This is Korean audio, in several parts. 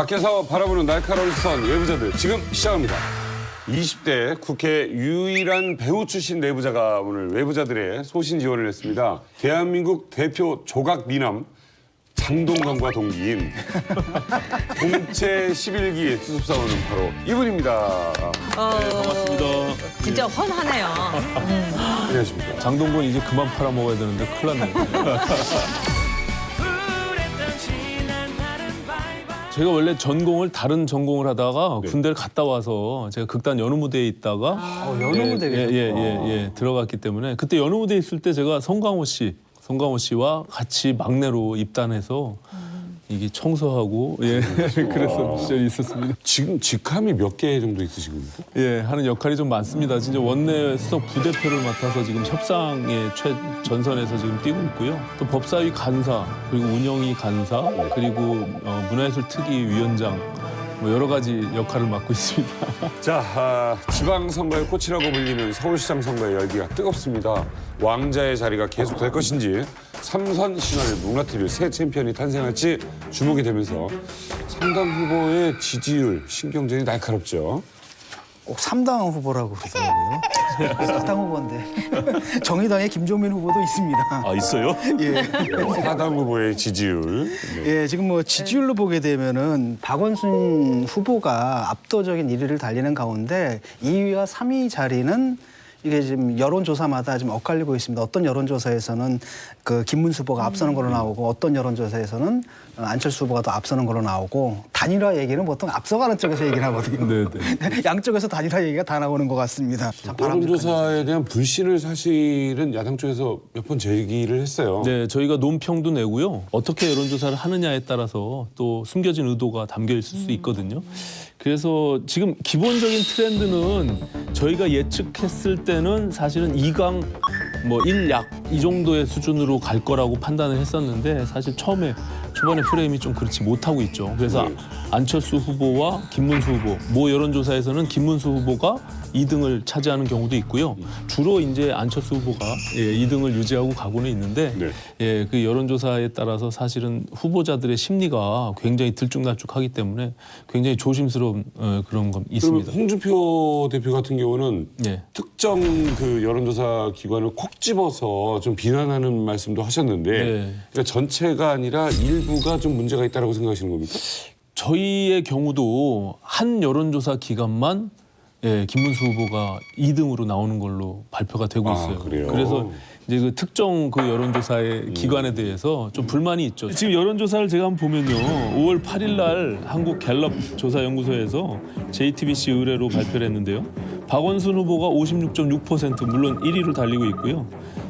밖에서 바라보는 날카로운 시선 외부자들 지금 시작합니다. 20대 국회 유일한 배우 출신 내부자가 오늘 외부자들의 소신 지원을 했습니다. 대한민국 대표 조각 미남 장동건과 동기인 공채 11기 수습사원은 바로 이분입니다. 반갑습니다. 진짜 훤하네요. 안녕하십니까. 장동건 이제 그만 팔아먹어야 되는데 큰일 났네. 제가 원래 전공을 다른 전공을 하다가 군대를 갔다 와서 제가 극단 연우 무대에 있다가 연우 무대에 들어갔기 때문에 그때 연우 무대에 있을 때 제가 송강호 씨와 같이 막내로 입단해서 이게 청소하고 그래서 시절이 있었습니다. 지금 직함이 몇 개 정도 있으신 겁니까? 하는 역할이 좀 많습니다. 진짜 원내 수석 부대표를 맡아서 지금 협상의 최전선에서 지금 뛰고 있고요. 또 법사위 간사, 그리고 운영위 간사, 그리고 문화예술 특위 위원장, 뭐 여러 가지 역할을 맡고 있습니다. 자, 지방선거의 꽃이라고 불리는 서울시장 선거의 열기가 뜨겁습니다. 왕자의 자리가 계속될 것인지, 삼선 신화를 무너뜨릴 새 챔피언이 탄생할지 주목이 되면서 3당 후보의 지지율, 신경전이 날카롭죠. 꼭 3당 후보라고 그러더라고요. 4당 후보인데 정의당의 김종민 후보도 있습니다. 아, 있어요? 예. 4당 후보의 지지율. 예, 지금 뭐 지지율로 보게 되면은 박원순 후보가 압도적인 1위를 달리는 가운데 2위와 3위 자리는 이게 지금 여론조사마다 지금 엇갈리고 있습니다. 어떤 여론조사에서는 그 김문수 후보가 앞서는 걸로 나오고 어떤 여론조사에서는 안철수 후보가 더 앞서는 걸로 나오고 단일화 얘기는 보통 앞서가는 쪽에서 얘기를 하거든요. 네네. 양쪽에서 단일화 얘기가 다 나오는 것 같습니다. 참 여론조사에 대한 불신을 사실은 야당 쪽에서 몇 번 제기를 했어요. 네, 저희가 논평도 내고요. 어떻게 여론조사를 하느냐에 따라서 또 숨겨진 의도가 담겨 있을 수 있거든요. 그래서 지금 기본적인 트렌드는 저희가 예측했을 때는 사실은 2강, 뭐 1약 이 정도의 수준으로 갈 거라고 판단을 했었는데 사실 초반에 프레임이 좀 그렇지 못하고 있죠. 그래서 안철수 후보와 김문수 후보, 모 여론조사에서는 김문수 후보가 2등을 차지하는 경우도 있고요. 주로 이제 안철수 후보가 2등을 유지하고 가고는 있는데 그 여론조사에 따라서 사실은 후보자들의 심리가 굉장히 들쭉날쭉하기 때문에 굉장히 조심스러운 그런 건 있습니다. 홍준표 대표 같은 경우는 특정 그 여론조사 기관을 콕 집어서 좀 비난하는 말씀도 하셨는데 그러니까 전체가 아니라 일부가 좀 문제가 있다고 생각하시는 겁니까? 저희의 경우도 한 여론조사 기관만 김문수 후보가 2등으로 나오는 걸로 발표가 되고 있어요. 그래요? 그래서 이제 그 특정 그 여론조사의 기관에 대해서 좀 불만이 있죠. 지금 여론조사를 제가 한번 보면요. 5월 8일 날 한국 갤럽 조사연구소에서 JTBC 의뢰로 발표를 했는데요. 박원순 후보가 56.6% 물론 1위를 달리고 있고요.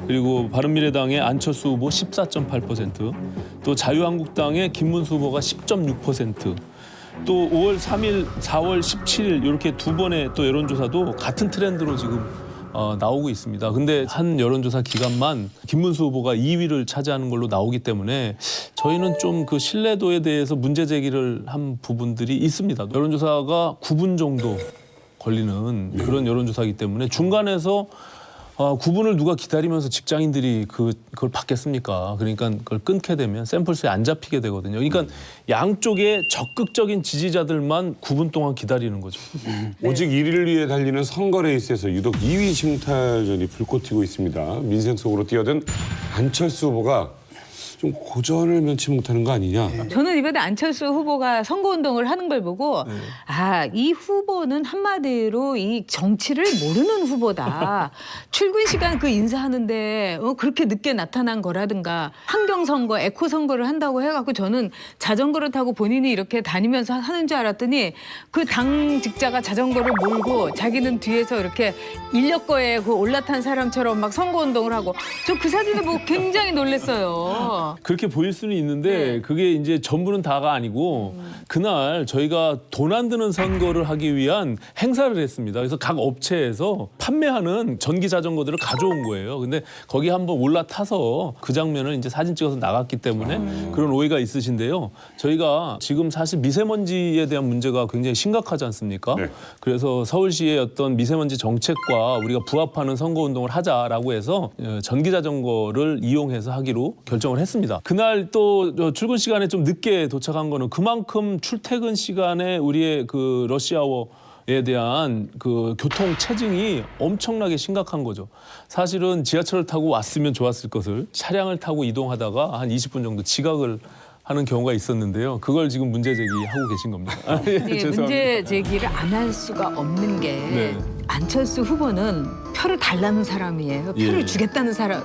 그리고 바른미래당의 안철수 후보 14.8%, 또 자유한국당의 김문수 후보가 10.6%, 또 5월 3일, 4월 17일 이렇게 두 번의 또 여론조사도 같은 트렌드로 지금 나오고 있습니다. 근데 한 여론조사 기간만 김문수 후보가 2위를 차지하는 걸로 나오기 때문에 저희는 좀 그 신뢰도에 대해서 문제 제기를 한 부분들이 있습니다. 여론조사가 9분 정도 걸리는 그런 여론조사이기 때문에 중간에서 9분을 누가 기다리면서 직장인들이 그걸 받겠습니까? 그러니까 그걸 끊게 되면 샘플수에 안 잡히게 되거든요. 그러니까 양쪽의 적극적인 지지자들만 9분 동안 기다리는 거죠. 오직 1위를 위해 달리는 선거 레이스에서 유독 2위 쟁탈전이 불꽃 튀고 있습니다. 민생 속으로 뛰어든 안철수 후보가 좀 고전을 면치 못하는 거 아니냐. 저는 이번에 안철수 후보가 선거운동을 하는 걸 보고 이 후보는 한마디로 이 정치를 모르는 후보다. 출근 시간 그 인사하는데 그렇게 늦게 나타난 거라든가 환경선거, 에코선거를 한다고 해갖고 저는 자전거를 타고 본인이 이렇게 다니면서 하는 줄 알았더니 그 당직자가 자전거를 몰고 자기는 뒤에서 이렇게 인력거에 그 올라탄 사람처럼 막 선거운동을 하고 저 그 사진을 보고 굉장히 놀랐어요. 그렇게 보일 수는 있는데 그게 이제 전부는 다가 아니고 그날 저희가 돈 안 드는 선거를 하기 위한 행사를 했습니다. 그래서 각 업체에서 판매하는 전기 자전거들을 가져온 거예요. 근데 거기 한번 올라타서 그 장면을 이제 사진 찍어서 나갔기 때문에 그런 오해가 있으신데요. 저희가 지금 사실 미세먼지에 대한 문제가 굉장히 심각하지 않습니까? 그래서 서울시의 어떤 미세먼지 정책과 우리가 부합하는 선거운동을 하자라고 해서 전기 자전거를 이용해서 하기로 결정을 했습니다. 했습니다. 그날 또 출근 시간에 좀 늦게 도착한 거는 그만큼 출퇴근 시간에 우리의 그 러시아워에 대한 그 교통 체증이 엄청나게 심각한 거죠. 사실은 지하철을 타고 왔으면 좋았을 것을 차량을 타고 이동하다가 한 20분 정도 지각을 하는 경우가 있었는데요. 그걸 지금 문제 제기하고 계신 겁니다. 예, 네, 죄송합니다. 문제 제기를 안 할 수가 없는 게 네. 안철수 후보는 표를 달라는 사람이에요. 표를 예.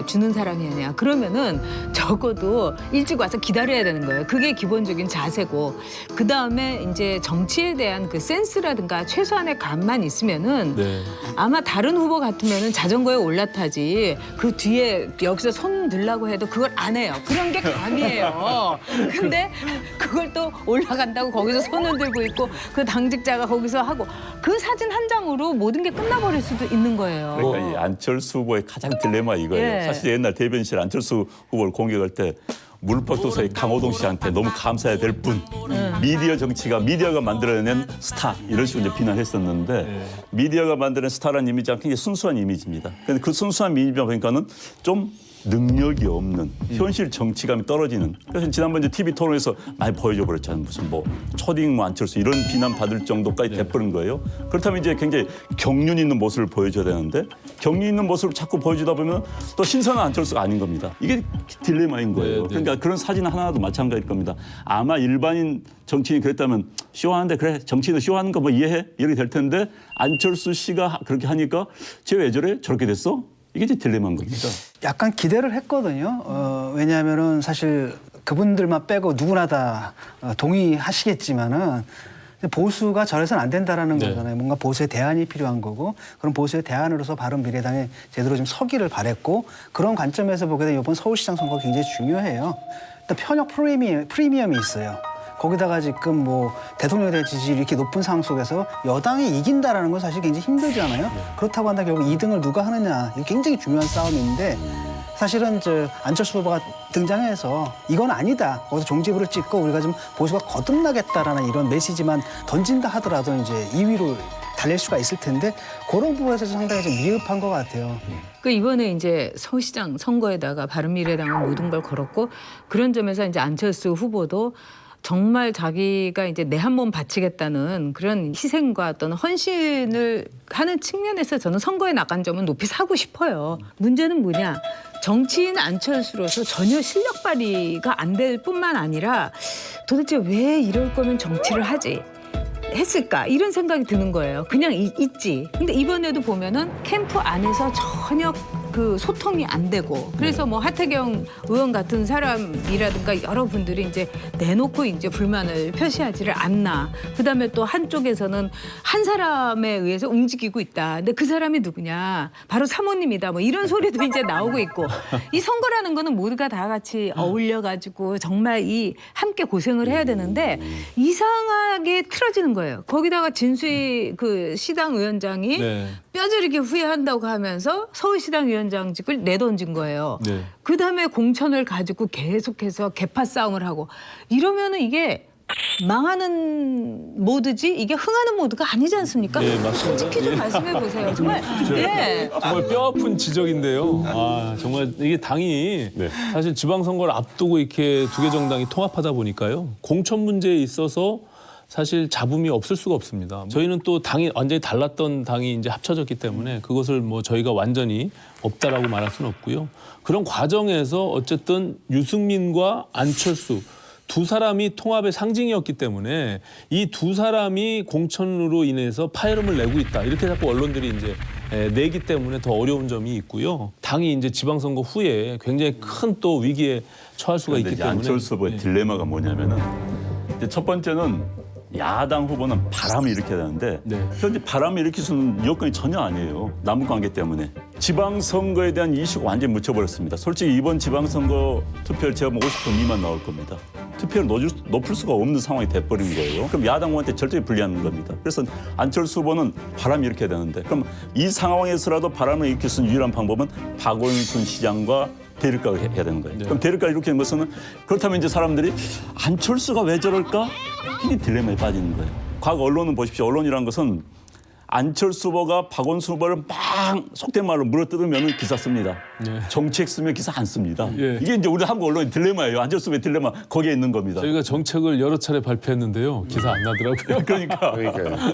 주는 사람이 아니야. 그러면은 적어도 일찍 와서 기다려야 되는 거예요. 그게 기본적인 자세고 그 다음에 이제 정치에 대한 그 센스라든가 최소한의 감만 있으면은 네. 아마 다른 후보 같으면은 자전거에 올라타지 그 뒤에 여기서 손 들라고 해도 그걸 안 해요. 그런 게 감이에요. 근데 그걸 또 올라간다고 거기서 손을 들고 있고 그 당직자가 거기서 하고 그 사진 한 장으로 모든 게 끝나버릴 수도 있는 거예요. 그러니까 이 안철수 후보의 가장 딜레마 이거예요. 예. 사실 옛날 대변실 안철수 후보를 공격할 때 물법도서의 강호동 씨한테 너무 감사해야 될 뿐. 미디어 정치가 미디어가 만들어낸 스타 이런 식으로 이제 비난했었는데 미디어가 만드는 스타라는 이미지가 굉장히 순수한 이미지입니다. 근데 그 순수한 이미지가 보니까는 좀 능력이 없는 현실 정치감이 떨어지는. 그래서 지난번 이제 TV 토론에서 많이 보여줘 버렸잖아요. 무슨 뭐 초딩 뭐 안철수 이런 비난 받을 정도까지 돼버린 거예요. 그렇다면 이제 굉장히 경륜 있는 모습을 보여줘야 되는데 경륜 있는 모습을 자꾸 보여주다 보면 또 신선한 안철수가 아닌 겁니다. 이게 딜레마인 거예요. 네, 네. 그러니까 그런 사진 하나도 마찬가지일 겁니다. 아마 일반인 정치인이 그랬다면 쇼하는데 그래 정치인은 쇼하는 거 뭐 이해해? 이렇게 될 텐데 안철수 씨가 그렇게 하니까 쟤 왜 저래? 저렇게 됐어? 이게 이제 딜레마인 겁니다. 약간 기대를 했거든요. 왜냐하면은 사실 그분들만 빼고 누구나 다 동의하시겠지만은 보수가 저래서는 안 된다라는 네. 거잖아요. 뭔가 보수의 대안이 필요한 거고 그런 보수의 대안으로서 바른미래당에 제대로 좀 서기를 바랬고 그런 관점에서 보게 되면 이번 서울시장 선거가 굉장히 중요해요. 일단 편협 프리미엄이 있어요. 거기다가 지금 뭐 대통령에 대한 지지율이 이렇게 높은 상황 속에서 여당이 이긴다라는 건 사실 굉장히 힘들잖아요. 그렇다고 한다 결국 2등을 누가 하느냐 이게 굉장히 중요한 싸움인데 사실은 안철수 후보가 등장해서 이건 아니다. 거기서 종지부를 찍고 우리가 좀 보수가 거듭나겠다라는 이런 메시지만 던진다 하더라도 이제 2위로 달릴 수가 있을 텐데 그런 부분에서 상당히 좀 미흡한 것 같아요. 그 이번에 이제 서울시장 선거에다가 바른미래당은 모든 걸 걸었고 그런 점에서 이제 안철수 후보도 정말 자기가 이제 내 한 몸 바치겠다는 그런 희생과 어떤 헌신을 하는 측면에서 저는 선거에 나간 점은 높이 사고 싶어요. 문제는 뭐냐? 정치인 안철수로서 전혀 실력 발휘가 안 될 뿐만 아니라 도대체 왜 이럴 거면 정치를 하지? 했을까? 이런 생각이 드는 거예요. 그냥 있지. 근데 이번에도 보면은 캠프 안에서 전혀 그 소통이 안 되고 그래서 뭐 하태경 의원 같은 사람이라든가 여러분들이 이제 내놓고 이제 불만을 표시하지를 않나. 그다음에 또 한쪽에서는 한 사람에 의해서 움직이고 있다. 근데 그 사람이 누구냐? 바로 사모님이다. 뭐 이런 소리도 이제 나오고 있고 이 선거라는 거는 모두가 다 같이 어울려 가지고 정말 이 함께 고생을 해야 되는데 이상하게 틀어지는 거예요. 거기다가 진수희 그 시당 위원장이 네. 뼈저리게 후회한다고 하면서 서울시당 위원장직을 내던진 거예요. 네. 그다음에 공천을 가지고 계속해서 개파 싸움을 하고 이러면은 이게 망하는 모드지 이게 흥하는 모드가 아니지 않습니까? 네, 맞습니다. 솔직히 좀 말씀해 보세요. 정말 네. 정말 뼈아픈 지적인데요. 아, 정말 이게 당이 네. 사실 지방선거를 앞두고 이렇게 두 개 정당이 통합하다 보니까요. 공천 문제에 있어서 사실 잡음이 없을 수가 없습니다. 저희는 또 당이 완전히 달랐던 당이 이제 합쳐졌기 때문에 그것을 뭐 저희가 완전히 없다라고 말할 수는 없고요. 그런 과정에서 어쨌든 유승민과 안철수 두 사람이 통합의 상징이었기 때문에 이 두 사람이 공천으로 인해서 파열음을 내고 있다. 이렇게 자꾸 언론들이 이제 내기 때문에 더 어려운 점이 있고요. 당이 이제 지방선거 후에 굉장히 큰 또 위기에 처할 수가 있기 그런데 이제 때문에 안철수 후보의 딜레마가 뭐냐면은 이제 첫 번째는 야당 후보는 바람을 일으켜야 되는데 네. 현재 바람을 일으킬 수 있는 여건이 전혀 아니에요. 남북관계 때문에. 지방선거에 대한 이슈가 완전히 묻혀버렸습니다. 솔직히 이번 지방선거 투표율 제가 50% 미만 나올 겁니다. 투표를 높일 수가 없는 상황이 돼버린 거예요. 그럼 야당 후보한테 절대 불리한 겁니다. 그래서 안철수 후보는 바람을 일으켜야 되는데 그럼 이 상황에서라도 바람을 일으킬 수 있는 유일한 방법은 박원순 시장과 대립각을 해야 되는 거예요. 네. 그럼 대립각 이렇게 된 것은 그렇다면 이제 사람들이 안철수가 왜 저럴까? 이게 딜레마에 빠지는 거예요. 과거 언론은 보십시오. 언론이라는 것은 안철수 후보가 박원순 후보를 막 속된 말로 물어뜯으면 기사 씁니다. 정책 쓰면 기사 안 씁니다. 예. 이게 이제 우리 한국 언론의 딜레마예요. 안철수 후보의 딜레마 거기에 있는 겁니다. 저희가 정책을 여러 차례 발표했는데요. 기사 안 나더라고요. 그러니까 그러니까요.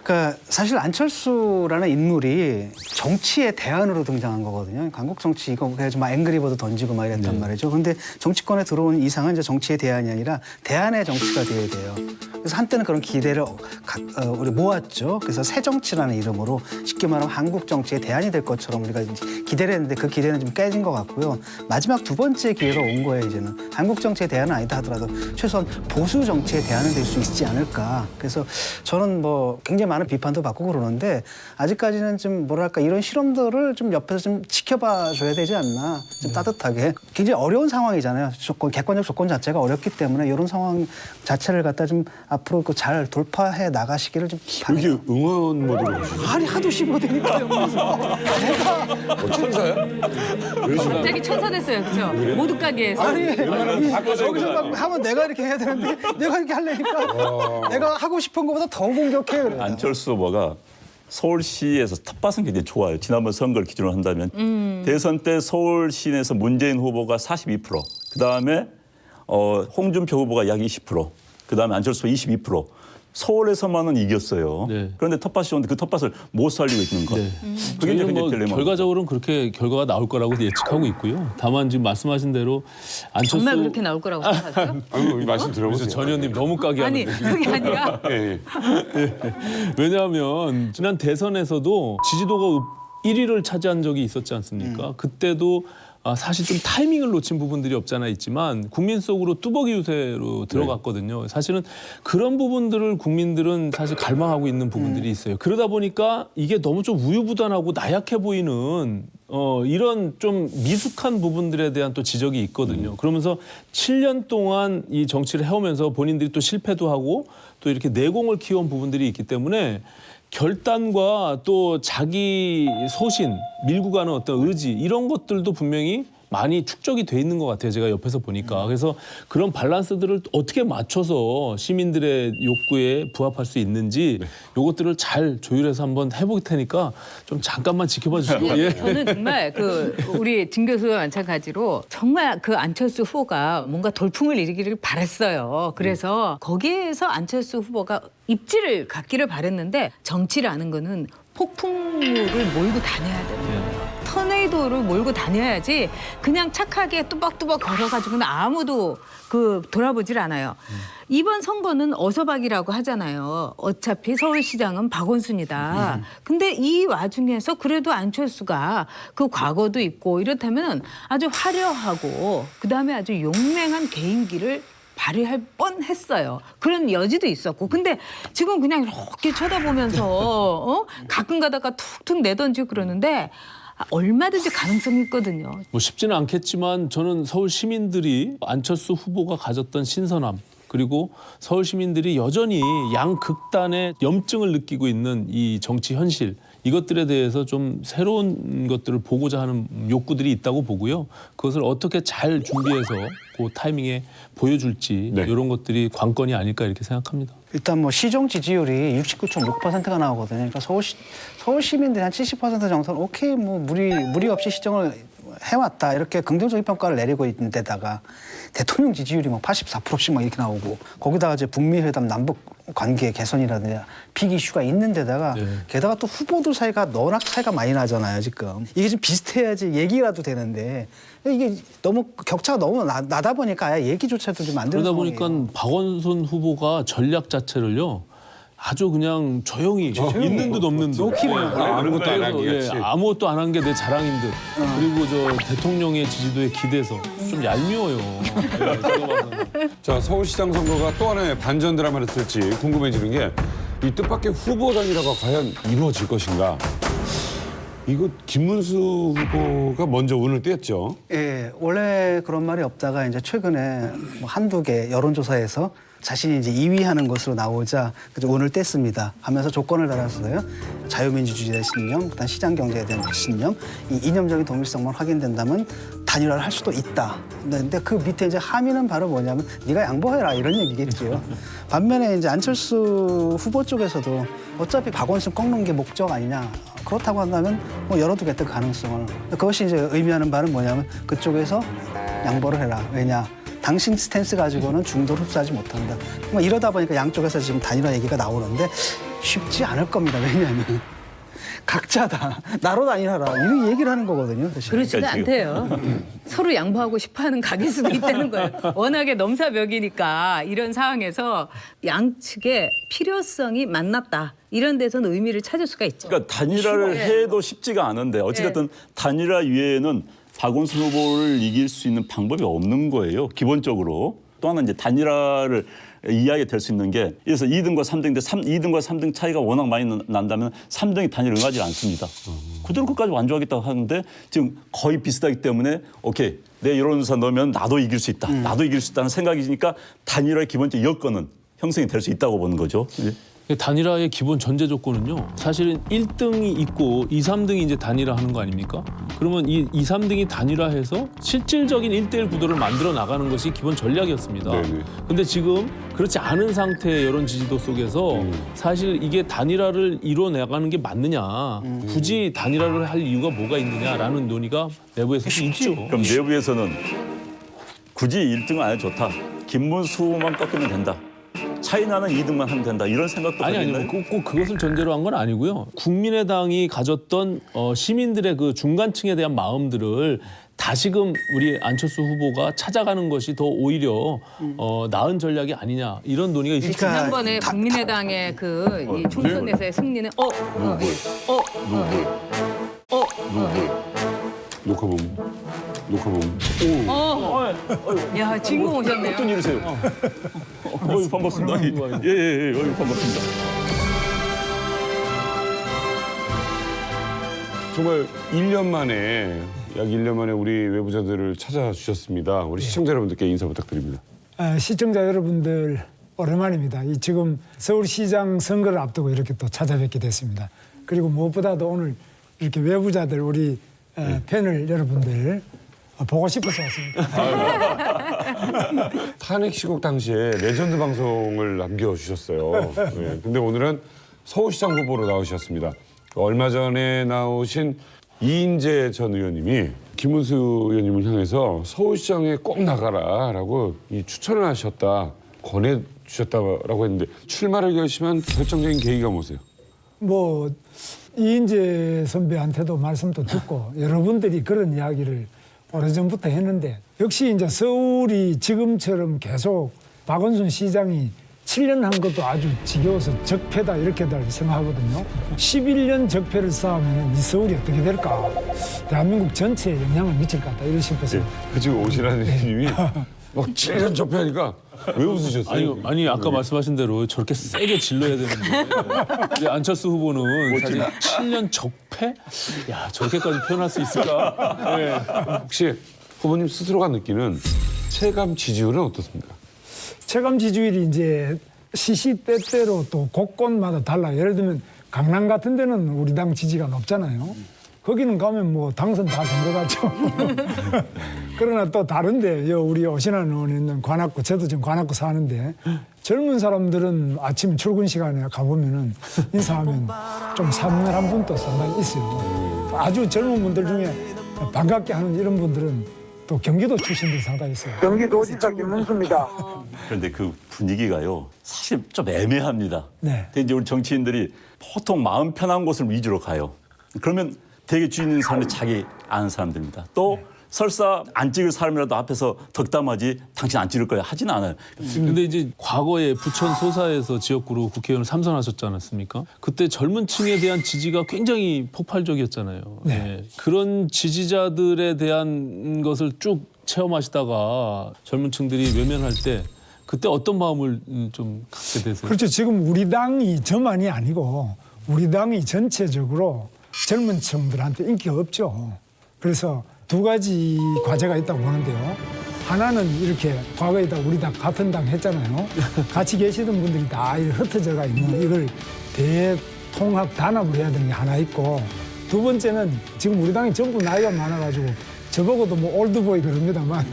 그러니까 사실 안철수라는 인물이 정치의 대안으로 등장한 거거든요. 한국 정치 이거 그래서 막 앵그리버드 던지고 막 이랬단 말이죠. 그런데 정치권에 들어온 이상은 이제 정치의 대안이 아니라 대안의 정치가 되어야 돼요. 그래서 한때는 그런 기대를 우리 모았죠. 그래서 새 정치라는 이름으로 쉽게 말하면 한국 정치의 대안이 될 것처럼 우리가 기대를 했는데 그 기대는 좀 깨진 것 같고요. 마지막 두 번째 기회로 온 거예요. 이제는 한국 정치의 대안은 아니다 하더라도 최소한 보수 정치의 대안은 될 수 있지 않을까. 그래서 저는 뭐 굉장히 많은 비판도 받고 그러는데 아직까지는 좀 뭐랄까 이런 실험들을 좀 옆에서 좀 지켜봐 줘야 되지 않나. 좀 따뜻하게. 굉장히 어려운 상황이잖아요. 객관적 조건 자체가 어렵기 때문에 이런 상황 자체를 갖다 좀 앞으로 잘 돌파해 나가시기를 좀 이렇게 응원 모드로 가시죠? 아니 하도 씹어대니까요. 천사야? 갑자기 천사 됐어요, 그렇죠? 모두 가게에서. 아니 바꿔서 여기서 막 하면 내가 이렇게 해야 되는데 내가 이렇게 하려니까 내가 하고 싶은 것보다 더 공격해. 그래. 안철수 후보가 서울시에서 텃밭은 굉장히 좋아요. 지난번 선거를 기준으로 한다면 대선 때 서울 시내에서 문재인 후보가 42%, 그다음에 홍준표 후보가 약 20%, 그다음에 안철수 22%. 서울에서만은 이겼어요. 네. 그런데 텃밭이 좋은데 그 텃밭을 못 살리고 있는 것. 네. 그게 이제 저희는 뭐 굉장히 딜레마. 결과적으로는 그렇게 결과가 나올 거라고 예측하고 있고요. 다만 지금 말씀하신 대로 안철수 정말 그렇게 나올 거라고 생각하세요? 아유, 말씀 들어보세요. 전 의원님 너무 까게 아니, 하는데. 그게 아니라 예, 예. 왜냐하면 지난 대선에서도 지지도가 1위를 차지한 적이 있었지 않습니까? 그때도 사실 좀 타이밍을 놓친 부분들이 없잖아 있지만 국민 속으로 뚜벅이 유세로 들어갔거든요. 사실은 그런 부분들을 국민들은 사실 갈망하고 있는 부분들이 있어요. 그러다 보니까 이게 너무 좀 우유부단하고 나약해 보이는 이런 좀 미숙한 부분들에 대한 또 지적이 있거든요. 그러면서 7년 동안 이 정치를 해오면서 본인들이 또 실패도 하고 또 이렇게 내공을 키워온 부분들이 있기 때문에 결단과 또 자기 소신, 밀고 가는 어떤 의지 이런 것들도 분명히 많이 축적이 돼 있는 것 같아요. 제가 옆에서 보니까. 그래서 그런 밸런스들을 어떻게 맞춰서 시민들의 욕구에 부합할 수 있는지 요것들을 잘 조율해서 한번 해볼 테니까 좀 잠깐만 지켜봐 주시고. 예. 저는 정말 우리 진 교수와 마찬가지로 정말 그 안철수 후보가 뭔가 돌풍을 일으키기를 바랐어요. 그래서 거기에서 안철수 후보가 입지를 갖기를 바랬는데 정치라는 거는 폭풍우를 몰고 다녀야 돼요. 터네이도를 몰고 다녀야지 그냥 착하게 뚜벅뚜벅 걸어가지고는 아무도 돌아보질 않아요. 이번 선거는 어서박이라고 하잖아요. 어차피 서울시장은 박원순이다. 근데 이 와중에서 그래도 안철수가 그 과거도 있고 이렇다면 아주 화려하고 그다음에 아주 용맹한 개인기를 발휘할 뻔했어요. 그런 여지도 있었고. 근데 지금 그냥 이렇게 쳐다보면서 가끔 가다가 툭툭 내던지고 그러는데 얼마든지 가능성이 있거든요. 뭐 쉽지는 않겠지만 저는 서울 시민들이 안철수 후보가 가졌던 신선함 그리고 서울 시민들이 여전히 양극단의 염증을 느끼고 있는 이 정치 현실 이것들에 대해서 좀 새로운 것들을 보고자 하는 욕구들이 있다고 보고요. 그것을 어떻게 잘 준비해서 그 타이밍에 보여줄지 이런 것들이 관건이 아닐까 이렇게 생각합니다. 일단 뭐 시정 지지율이 69.6%가 나오거든요. 그러니까 서울 시민들이 한 70% 정도는 오케이 뭐 무리 없이 시정을 해왔다 이렇게 긍정적인 평가를 내리고 있는 데다가 대통령 지지율이 막 84%씩 막 이렇게 나오고 거기다가 이제 북미 회담 남북 관계 개선이라든지 빅 이슈가 있는 데다가 게다가 또 후보들 사이가 너나 차이가 많이 나잖아요 지금. 이게 좀 비슷해야지 얘기라도 되는데 이게 너무 격차가 너무 나다 보니까 아예 얘기조차도 좀 안 되는 그러다 상황이에요. 보니까 박원순 후보가 전략 자체를요. 아주 그냥 조용히 있는 듯 없는 듯 아무것도 안 한 게 같이. 아무것도 안 한 게 내 자랑인 듯 그리고 저 대통령의 지지도에 기대서 좀 얄미워요. 자, 서울시장 선거가 또 하나의 반전 드라마를 쓸지 궁금해지는 게 이 뜻밖의 후보 단일화가 과연 이루어질 것인가. 이거 김문수 후보가 먼저 운을 띄었죠. 예, 원래 그런 말이 없다가 이제 최근에 뭐 한두 개 여론조사에서 자신이 이제 2위 하는 것으로 나오자 그래서 운을 뗐습니다. 하면서 조건을 달았어요. 자유민주주의에 대한 신념, 그다음 시장경제에 대한 신념, 이 이념적인 동일성만 확인된다면 단일화를 할 수도 있다. 근데 그 밑에 이제 함의는 바로 뭐냐면 네가 양보해라 이런 얘기겠죠. 반면에 이제 안철수 후보 쪽에서도 어차피 박원순 꺾는 게 목적 아니냐. 그렇다고 한다면 뭐 열어두겠다 그 가능성을. 그것이 이제 의미하는 바는 뭐냐면 그쪽에서 양보를 해라. 왜냐? 당신 스탠스 가지고는 중도를 흡수하지 못한다. 뭐 이러다 보니까 양쪽에서 지금 단일화 얘기가 나오는데 쉽지 않을 겁니다. 왜냐하면 각자다. 나로 단일화라. 이런 얘기를 하는 거거든요. 사실. 그렇지는 지금. 않대요. 서로 양보하고 싶어하는 각일 수도 있다는 거예요. 워낙에 넘사벽이니까 이런 상황에서 양측의 필요성이 만났다. 이런 데서는 의미를 찾을 수가 있죠. 그러니까 단일화를 해도 쉽지가 않은데 어찌됐든 단일화 위에는 박원순 후보를 이길 수 있는 방법이 없는 거예요. 기본적으로. 또 하나 이제 단일화를 이해하게 될 수 있는 게 그래서 2등과 3등인데 2등과 3등 차이가 워낙 많이 난다면 3등이 단일화 응하지 않습니다. 그대로 끝까지 완주하겠다고 하는데 지금 거의 비슷하기 때문에 오케이 내 여론조사 넣으면 나도 이길 수 있다. 나도 이길 수 있다는 생각이니까 단일화의 기본적 여건은 형성이 될 수 있다고 보는 거죠. 단일화의 기본 전제 조건은요. 사실은 1등이 있고 2, 3등이 이제 단일화하는 거 아닙니까? 그러면 이 2, 3등이 단일화해서 실질적인 1대1 구도를 만들어 나가는 것이 기본 전략이었습니다. 네네. 근데 지금 그렇지 않은 상태의 여론 지지도 속에서 사실 이게 단일화를 이뤄내가는 게 맞느냐. 굳이 단일화를 할 이유가 뭐가 있느냐라는 논의가 내부에서 있죠. 그럼 내부에서는 굳이 1등은 안 해도 좋다. 김문수만 꺾으면 된다. 차이나는 2등만 하면 된다. 이런 생각도 아니 있나요? 꼭 그것을 전제로 한 건 아니고요. 국민의당이 가졌던 시민들의 그 중간층에 대한 마음들을 다시금 우리 안철수 후보가 찾아가는 것이 더 오히려 나은 전략이 아니냐 이런 논의가 있었습니다. 지난번에 국민의당의 그 이 총선에서의 승리는 녹화본. 야 주인공 오셨네요. 어떤 일이세요? 반갑습니다. 예, 반갑습니다. 정말 1년 만에 약 1년 만에 우리 외부자들을 찾아주셨습니다. 우리 시청자 여러분들께 인사 부탁드립니다. 시청자 여러분들 오랜만입니다. 이 지금 서울시장 선거를 앞두고 이렇게 또 찾아뵙게 됐습니다. 그리고 무엇보다도 오늘 이렇게 외부자들 우리 패널 여러분들 보고 싶어서 왔습니다. 탄핵 시국 당시에 레전드 방송을 남겨주셨어요. 네, 근데 오늘은 서울시장 후보로 나오셨습니다. 얼마 전에 나오신 이인재 전 의원님이 김문수 의원님을 향해서 서울시장에 꼭 나가라라고 추천을 하셨다, 권해주셨다라고 했는데 출마를 결심한 결정적인 계기가 뭐세요? 뭐 이인재 선배한테도 말씀도 듣고 여러분들이 그런 이야기를 오래전부터 했는데 역시 이제 서울이 지금처럼 계속 박원순 시장이 7년 한 것도 아주 지겨워서 적폐다 이렇게들 생각하거든요. 11년 적폐를 쌓으면 이 서울이 어떻게 될까? 대한민국 전체에 영향을 미칠 것 같다 이런 싶어서. 지금 오시라는 님이 막 7년 접해하니까 왜 웃으셨어요? 아니 아까 말씀하신 대로 저렇게 세게 질러야 되는데 이제 안철수 후보는 사실 7년 적폐? 야 저렇게까지 표현할 수 있을까? 네. 혹시 후보님 스스로가 느끼는 체감 지지율은 어떻습니까? 체감 지지율이 이제 시시때때로 또 곳곳마다 달라요. 예를 들면 강남 같은 데는 우리 당 지지가 높잖아요. 거기는 가면 뭐 당선 다 된 것 같죠. 그러나 또 다른데 우리 오신환 의원이 있는 관악구, 저도 지금 관악구 사는데 젊은 사람들은 아침 출근 시간에 가보면은 인사하면 좀 산만한 분도 상당히 있어요. 아주 젊은 분들 중에 반갑게 하는 이런 분들은 또 경기도 출신들 상당히 있어요. 경기도지사 김문수입니다. 그런데 그 분위기가요 사실 좀 애매합니다. 네. 근데 이제 우리 정치인들이 보통 마음 편한 곳을 위주로 가요. 그러면 되게 주인 있는 사람이 자기 아는 사람들입니다. 또 설사 안 찍을 사람이라도 앞에서 덕담하지 당신 안 찍을 거야 하진 않아요. 근데 이제 과거에 부천 소사에서 지역구로 국회의원을 3선하셨지 않았습니까? 그때 젊은 층에 대한 지지가 굉장히 폭발적이었잖아요. 네. 그런 지지자들에 대한 것을 쭉 체험하시다가 젊은 층들이 외면할 때 그때 어떤 마음을 좀 갖게 되세요? 그렇죠. 지금 우리 당이 저만이 아니고 우리 당이 전체적으로 젊은 층들한테 인기가 없죠. 그래서 두 가지 과제가 있다고 보는데요. 하나는 이렇게 과거에다 우리 다 같은 당 했잖아요. 같이 계시던 분들이 다 흩어져가 있는 이걸 대통합 단합을 해야 되는 게 하나 있고, 두 번째는 지금 우리 당이 전부 나이가 많아가지고 저보고도 뭐 올드보이 그럽니다만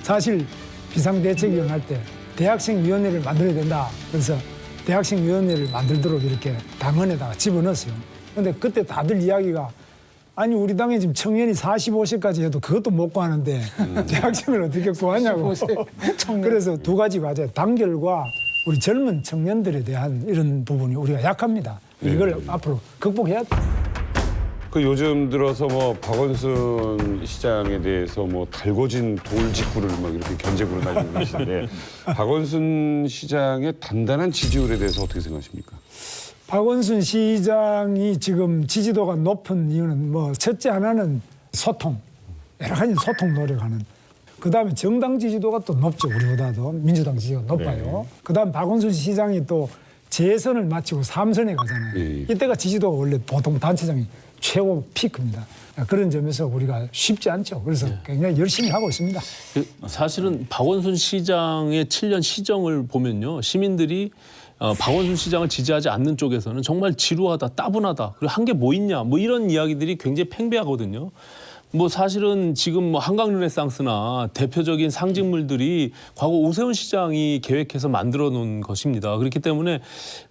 사실 비상대책위원 할 때 대학생위원회를 만들어야 된다. 그래서 대학생위원회를 만들도록 이렇게 당헌에다가 집어넣었어요. 근데 그때 다들 이야기가 아니 우리 당에 지금 청년이 45세까지 해도 그것도 못 구하는데 대학생을 어떻게 구하냐고. 그래서 두 가지 과제, 단결과 우리 젊은 청년들에 대한 이런 부분이 우리가 약합니다. 이걸 앞으로 극복해야 돼. 그 요즘 들어서 뭐 박원순 시장에 대해서 뭐 달궈진 돌직구를 막 이렇게 견제구를 날리고 계시는데 박원순 시장의 단단한 지지율에 대해서 어떻게 생각하십니까? 박원순 시장이 지금 지지도가 높은 이유는 뭐 첫째 하나는 소통, 여러 가지 소통 노력하는. 그다음에 정당 지지도가 또 높죠. 우리보다도 민주당 지지가 높아요. 그다음 박원순 시장이 또 재선을 마치고 3선에 가잖아요. 이때가 지지도가 원래 보통 단체장이 최고 피크입니다. 그런 점에서 우리가 쉽지 않죠. 그래서 굉장히 열심히 하고 있습니다. 사실은 박원순 시장의 7년 시정을 보면요. 시민들이 박원순 시장을 지지하지 않는 쪽에서는 정말 지루하다, 따분하다, 그리고 한 게 뭐 있냐, 뭐 이런 이야기들이 굉장히 팽배하거든요. 뭐 사실은 지금 뭐 한강 르네상스나 대표적인 상징물들이 과거 오세훈 시장이 계획해서 만들어 놓은 것입니다. 그렇기 때문에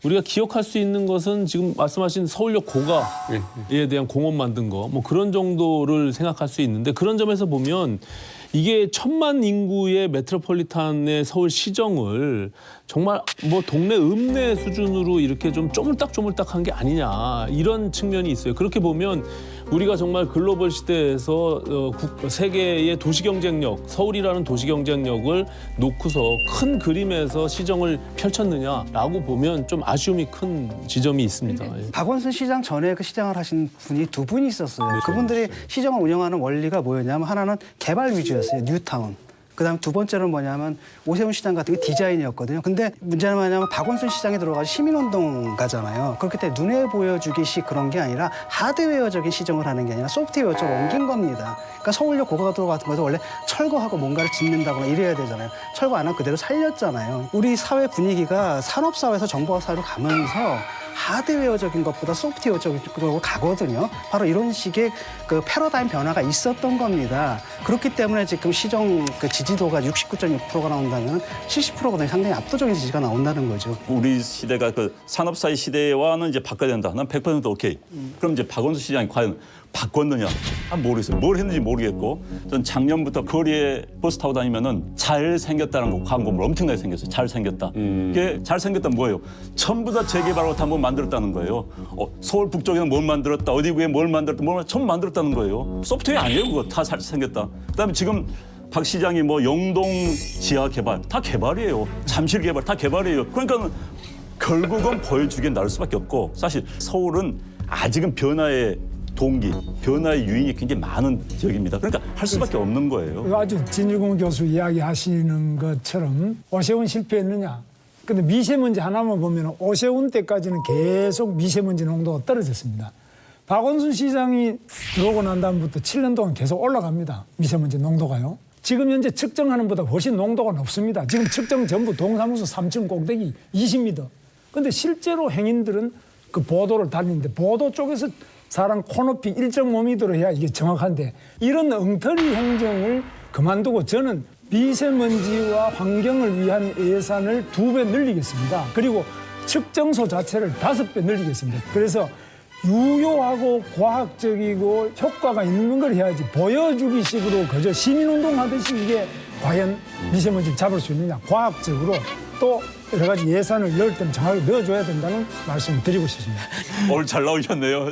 우리가 기억할 수 있는 것은 지금 말씀하신 서울역 고가에 대한 공원 만든 거, 뭐 그런 정도를 생각할 수 있는데, 그런 점에서 보면 이게 1000만 인구의 메트로폴리탄의 서울 시정을 정말 뭐 동네 읍내 수준으로 이렇게 좀 쪼물딱쪼물딱한 게 아니냐, 이런 측면이 있어요. 그렇게 보면 우리가 정말 글로벌 시대에서 세계의 도시 경쟁력, 서울이라는 도시 경쟁력을 놓고서 큰 그림에서 시정을 펼쳤느냐라고 보면 좀 아쉬움이 큰 지점이 있습니다. 예. 박원순 시장 전에 그 시장을 하신 분이 두 분이 있었어요. 그분들이 시정을 운영하는 원리가 뭐였냐면 하나는 개발 위주였어요. 뉴타운. 그다음 두 번째는 뭐냐면 오세훈 시장 같은 게 디자인이었거든요. 근데 문제는 뭐냐면 박원순 시장이 들어가서 시민운동 가잖아요. 그렇기 때문에 눈에 보여주기식 그런 게 아니라 하드웨어적인 시정을 하는 게 아니라 소프트웨어 쪽으로 옮긴 겁니다. 그러니까 서울역 고가도로 같은 것도 원래 철거하고 뭔가를 짓는다거나 이래야 되잖아요. 철거 안 하고 그대로 살렸잖아요. 우리 사회 분위기가 산업사회에서 정보화 사회로 가면서 하드웨어적인 것보다 소프트웨어적인 쪽으로 가거든요. 바로 이런 식의 그 패러다임 변화가 있었던 겁니다. 그렇기 때문에 지금 시정 그 지지도가 69.6%가 나온다면 70%보다 상당히 압도적인 지지가 나온다는 거죠. 우리 시대가 그 산업사회 시대와는 이제 바꿔야 된다. 난 100% 오케이. 그럼 이제 박원순 시장이 과연 바꿨느냐? 모르겠어요. 뭘 했는지 모르겠고, 전 작년부터 거리에 버스 타고 다니면은 잘 생겼다는 거 광고물 엄청나게 생겼어요. 잘 생겼다. 이게 잘 생겼다 뭐예요? 전부 다 재개발하고 다 뭐 만들었다는 거예요. 서울 북쪽에는 뭘 만들었다, 어디 위에 뭘 만들었다, 뭘 전부 만들었다는 거예요. 소프트웨어 아니에요, 그거 다 잘 생겼다. 그다음에 지금 박 시장이 뭐 영동 지하 개발 다 개발이에요. 잠실 개발 다 개발이에요. 그러니까 결국은 보여주기엔 나올 수밖에 없고, 사실 서울은 아직은 변화의 동기, 변화의 유인이 굉장히 많은 지역입니다. 그러니까 할 수밖에 없는 거예요. 아주 진일공 교수 이야기하시는 것처럼 오세훈 실패했느냐. 근데 미세먼지 하나만 보면 오세훈 때까지는 계속 미세먼지 농도가 떨어졌습니다. 박원순 시장이 들어오고 난 다음부터 7년 동안 계속 올라갑니다. 미세먼지 농도가요. 지금 현재 측정하는 것보다 훨씬 농도가 높습니다. 지금 측정 전부 동사무소 3층 꼭대기 20m. 근데 실제로 행인들은 그 보도를 달리는데 보도 쪽에서 사람 코높이 1.5m로 해야 이게 정확한데, 이런 엉터리 행정을 그만두고 저는 미세먼지와 환경을 위한 예산을 2배 늘리겠습니다. 그리고 측정소 자체를 5배 늘리겠습니다. 그래서 유효하고 과학적이고 효과가 있는 걸 해야지 보여주기식으로 그저 시민운동 하듯이 이게 과연 미세먼지를 잡을 수 있느냐. 과학적으로 또 여러 가지 예산을 넣을 때는 정확하게 넣어줘야 된다는 말씀을 드리고 싶습니다. 오늘 잘 나오셨네요.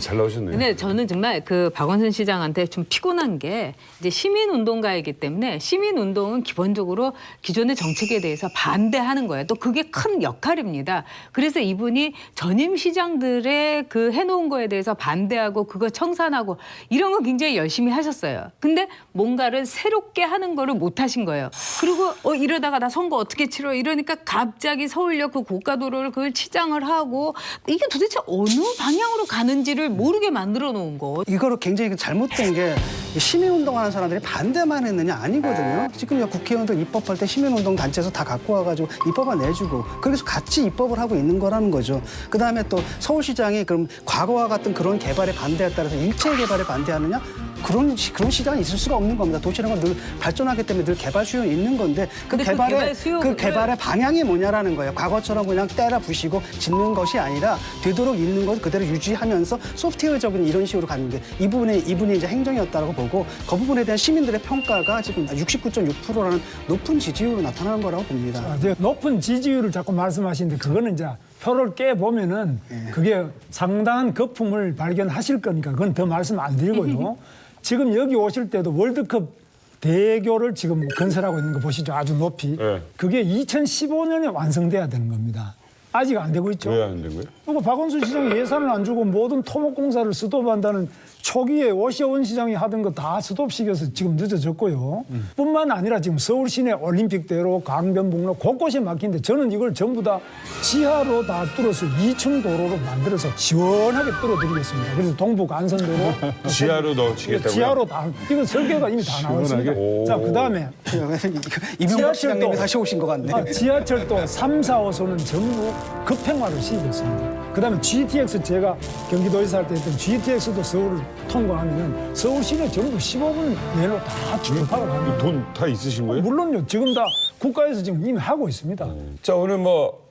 잘 나오셨네요. 근데 저는 정말 그 박원순 시장한테 좀 피곤한 게 이제 시민운동가이기 때문에 시민운동은 기본적으로 기존의 정책에 대해서 반대하는 거예요. 또 그게 큰 역할입니다. 그래서 이분이 전임 시장들의 그 해놓은 거에 대해서 반대하고 그거 청산하고 이런 거 굉장히 열심히 하셨어요. 근데 뭔가를 새롭게 하는 거를 못 하신 거예요. 그리고 이러다가 나 선거 어떻게 치러 이러니까 그러다가 갑자기 서울역 그 고가도로를 그걸 치장을 하고 이게 도대체 어느 방향으로 가는지를 모르게 만들어 놓은 거. 이거로 굉장히 잘못된 게 시민운동하는 사람들이 반대만 했느냐 아니거든요. 지금 국회의원들 입법할 때 시민운동 단체에서 다 갖고 와가지고 입법안 내주고 그래서 같이 입법을 하고 있는 거라는 거죠. 그다음에 또 서울시장이 그럼 과거와 같은 그런 개발에 반대에 따라서 일체 개발에 반대하느냐? 그런 시장이 있을 수가 없는 겁니다. 도시라는 건 늘 발전하기 때문에 늘 개발 수요는 있는 건데 그 근데 개발의 방향이 뭐냐라는 거예요. 과거처럼 그냥 때려 부시고 짓는 것이 아니라 되도록 있는 것을 그대로 유지하면서 소프트웨어적인 이런 식으로 가는 게 이분이 이제 행정이었다고 보고 그 부분에 대한 시민들의 평가가 지금 69.6%라는 높은 지지율로 나타나는 거라고 봅니다. 이제 높은 지지율을 자꾸 말씀하시는데 그거는 이제 표를 깨 보면은 그게 상당한 거품을 발견하실 거니까 그건 더 말씀 안 드리고요. 지금 여기 오실 때도 월드컵 대교를 지금 건설하고 있는 거 보시죠. 아주 높이. 네. 그게 2015년에 완성돼야 되는 겁니다. 아직 안 되고 있죠. 왜 안 된 거예요? 그리고 박원순 시장이 예산을 안 주고 모든 토목공사를 스톱한다는 초기에 오시원 시장이 하던 거 다 스톱시켜서 지금 늦어졌고요. 뿐만 아니라 지금 서울 시내 올림픽대로 강변북로 곳곳에 막히는데 저는 이걸 전부 다 지하로 다 뚫어서 2층 도로로 만들어서 시원하게 뚫어드리겠습니다. 그래서 동북 안선도로 지하로 넣으시겠다고요? 지하로 다 이건 설계가 이미 다 나와 있습니다. 오. 자, 그다음에 이명박 시장님이 다시 오신 것 같네요. 지하철도 3, 4, 5호선은 전부 급행화를 시행했습니다. 그다음에 GTX 제가 경기도에서 할 때 했던 GTX도 서울을 통과하면은 서울 시내 전부 15분 내로 다 출입하고 갑니다. 돈 다 있으신 거예요? 물론요. 지금 다 국가에서 지금 이미 하고 있습니다. 자, 오늘 뭐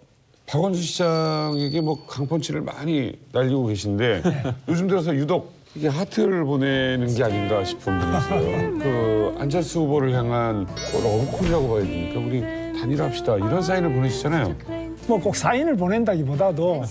박원순 시장에게 뭐 강펀치를 많이 날리고 계신데 요즘 들어서 유독 이게 하트를 보내는 게 아닌가 싶은 분이 있어요. 그 안철수 후보를 향한 러브콜이라고 봐야 됩니까? 우리 단일화합시다 이런 사인을 보내시잖아요. 뭐 꼭 사인을 보낸다기보다도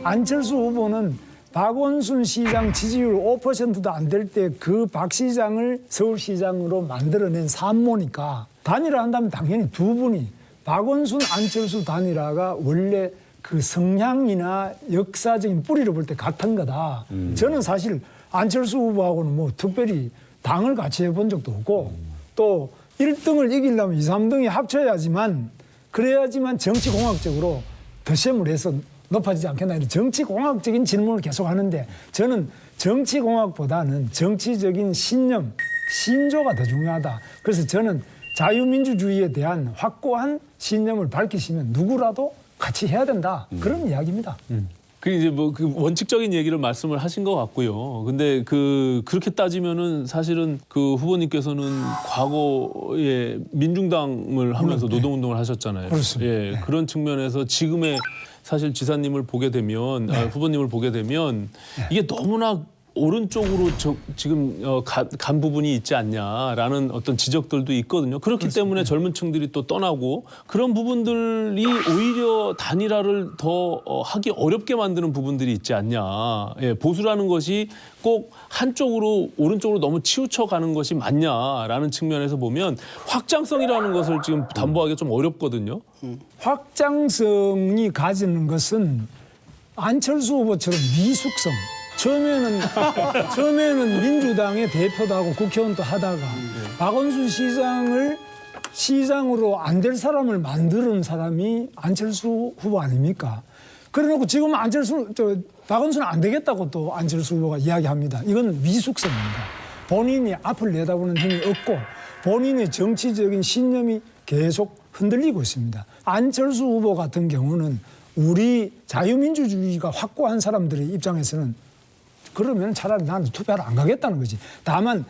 안철수 후보는 박원순 시장 지지율 5%도 안 될 때 그 박 시장을 서울시장으로 만들어낸 산모니까 단일화한다면 당연히 두 분이 박원순 안철수 단일화가 원래 그 성향이나 역사적인 뿌리를 볼 때 같은 거다. 저는 사실 안철수 후보하고는 뭐 특별히 당을 같이 해본 적도 없고 또 1등을 이기려면 2, 3등이 합쳐야지만 그래야지만 정치공학적으로 덧셈을 해서 높아지지 않겠나 이런 정치공학적인 질문을 계속 하는데 저는 정치공학보다는 정치적인 신념, 신조가 더 중요하다. 그래서 저는 자유민주주의에 대한 확고한 신념을 밝히시면 누구라도 같이 해야 된다. 그런 이야기입니다. 그 이제 뭐 그 원칙적인 얘기를 말씀을 하신 것 같고요. 근데 그렇게 따지면은 사실은 그 후보님께서는 과거에 민중당을 하면서 노동운동을 하셨잖아요. 그렇습니다. 예, 네. 그런 측면에서 지금의 사실 지사님을 보게 되면 후보님을 보게 되면 이게 너무나 오른쪽으로 지금 간 부분이 있지 않냐라는 어떤 지적들도 있거든요. 그렇기 때문에 젊은 층들이 또 떠나고 그런 부분들이 오히려 단일화를 더 하기 어렵게 만드는 부분들이 있지 않냐. 예, 보수라는 것이 꼭 한쪽으로 오른쪽으로 너무 치우쳐 가는 것이 맞냐라는 측면에서 보면 확장성이라는 것을 지금 담보하기 좀 어렵거든요. 확장성이 가지는 것은 안철수 후보처럼 미숙성. 처음에는 민주당의 대표도 하고 국회의원도 하다가 박원순 시장을 시장으로 안 될 사람을 만드는 사람이 안철수 후보 아닙니까? 그래놓고 지금 박원순은 안 되겠다고 또 안철수 후보가 이야기합니다. 이건 미숙성입니다. 본인이 앞을 내다보는 힘이 없고 본인의 정치적인 신념이 계속 흔들리고 있습니다. 안철수 후보 같은 경우는 우리 자유민주주의가 확고한 사람들의 입장에서는 그러면 차라리 나는 투표를 안 가겠다는 거지. 다만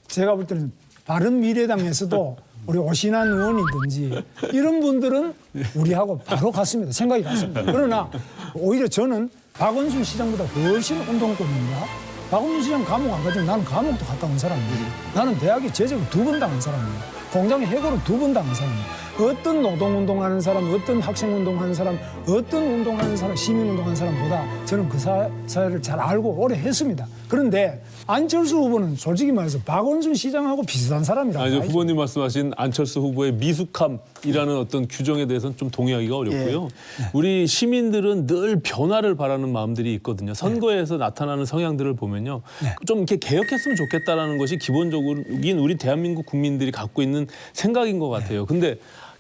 제가 볼 때는 바른미래당에서도 우리 오신환 의원이든지 이런 분들은 우리하고 바로 같습니다. 생각이 같습니다. 그러나 오히려 저는 박원순 시장보다 훨씬 운동권입니다. 박원순 시장 감옥 안 가지만 나는 감옥도 갔다 온 사람이에요. 나는 대학에 재직을 2번 당한 사람이에요. 공장에 해고를 2번 당한 사람이에요. 어떤 노동운동하는 사람, 어떤 학생운동하는 사람, 어떤 운동하는 사람, 시민운동하는 사람보다 저는 그 사회를 잘 알고 오래 했습니다. 그런데 안철수 후보는 솔직히 말해서 박원순 시장하고 비슷한 사람이라고. 아니, 후보님 말씀하신 안철수 후보의 미숙함이라는 어떤 규정에 대해서는 좀 동의하기가 어렵고요. 우리 시민들은 늘 변화를 바라는 마음들이 있거든요. 선거에서 나타나는 성향들을 보면요. 좀 이렇게 개혁했으면 좋겠다라는 것이 기본적인 우리 대한민국 국민들이 갖고 있는 생각인 것 같아요. 근데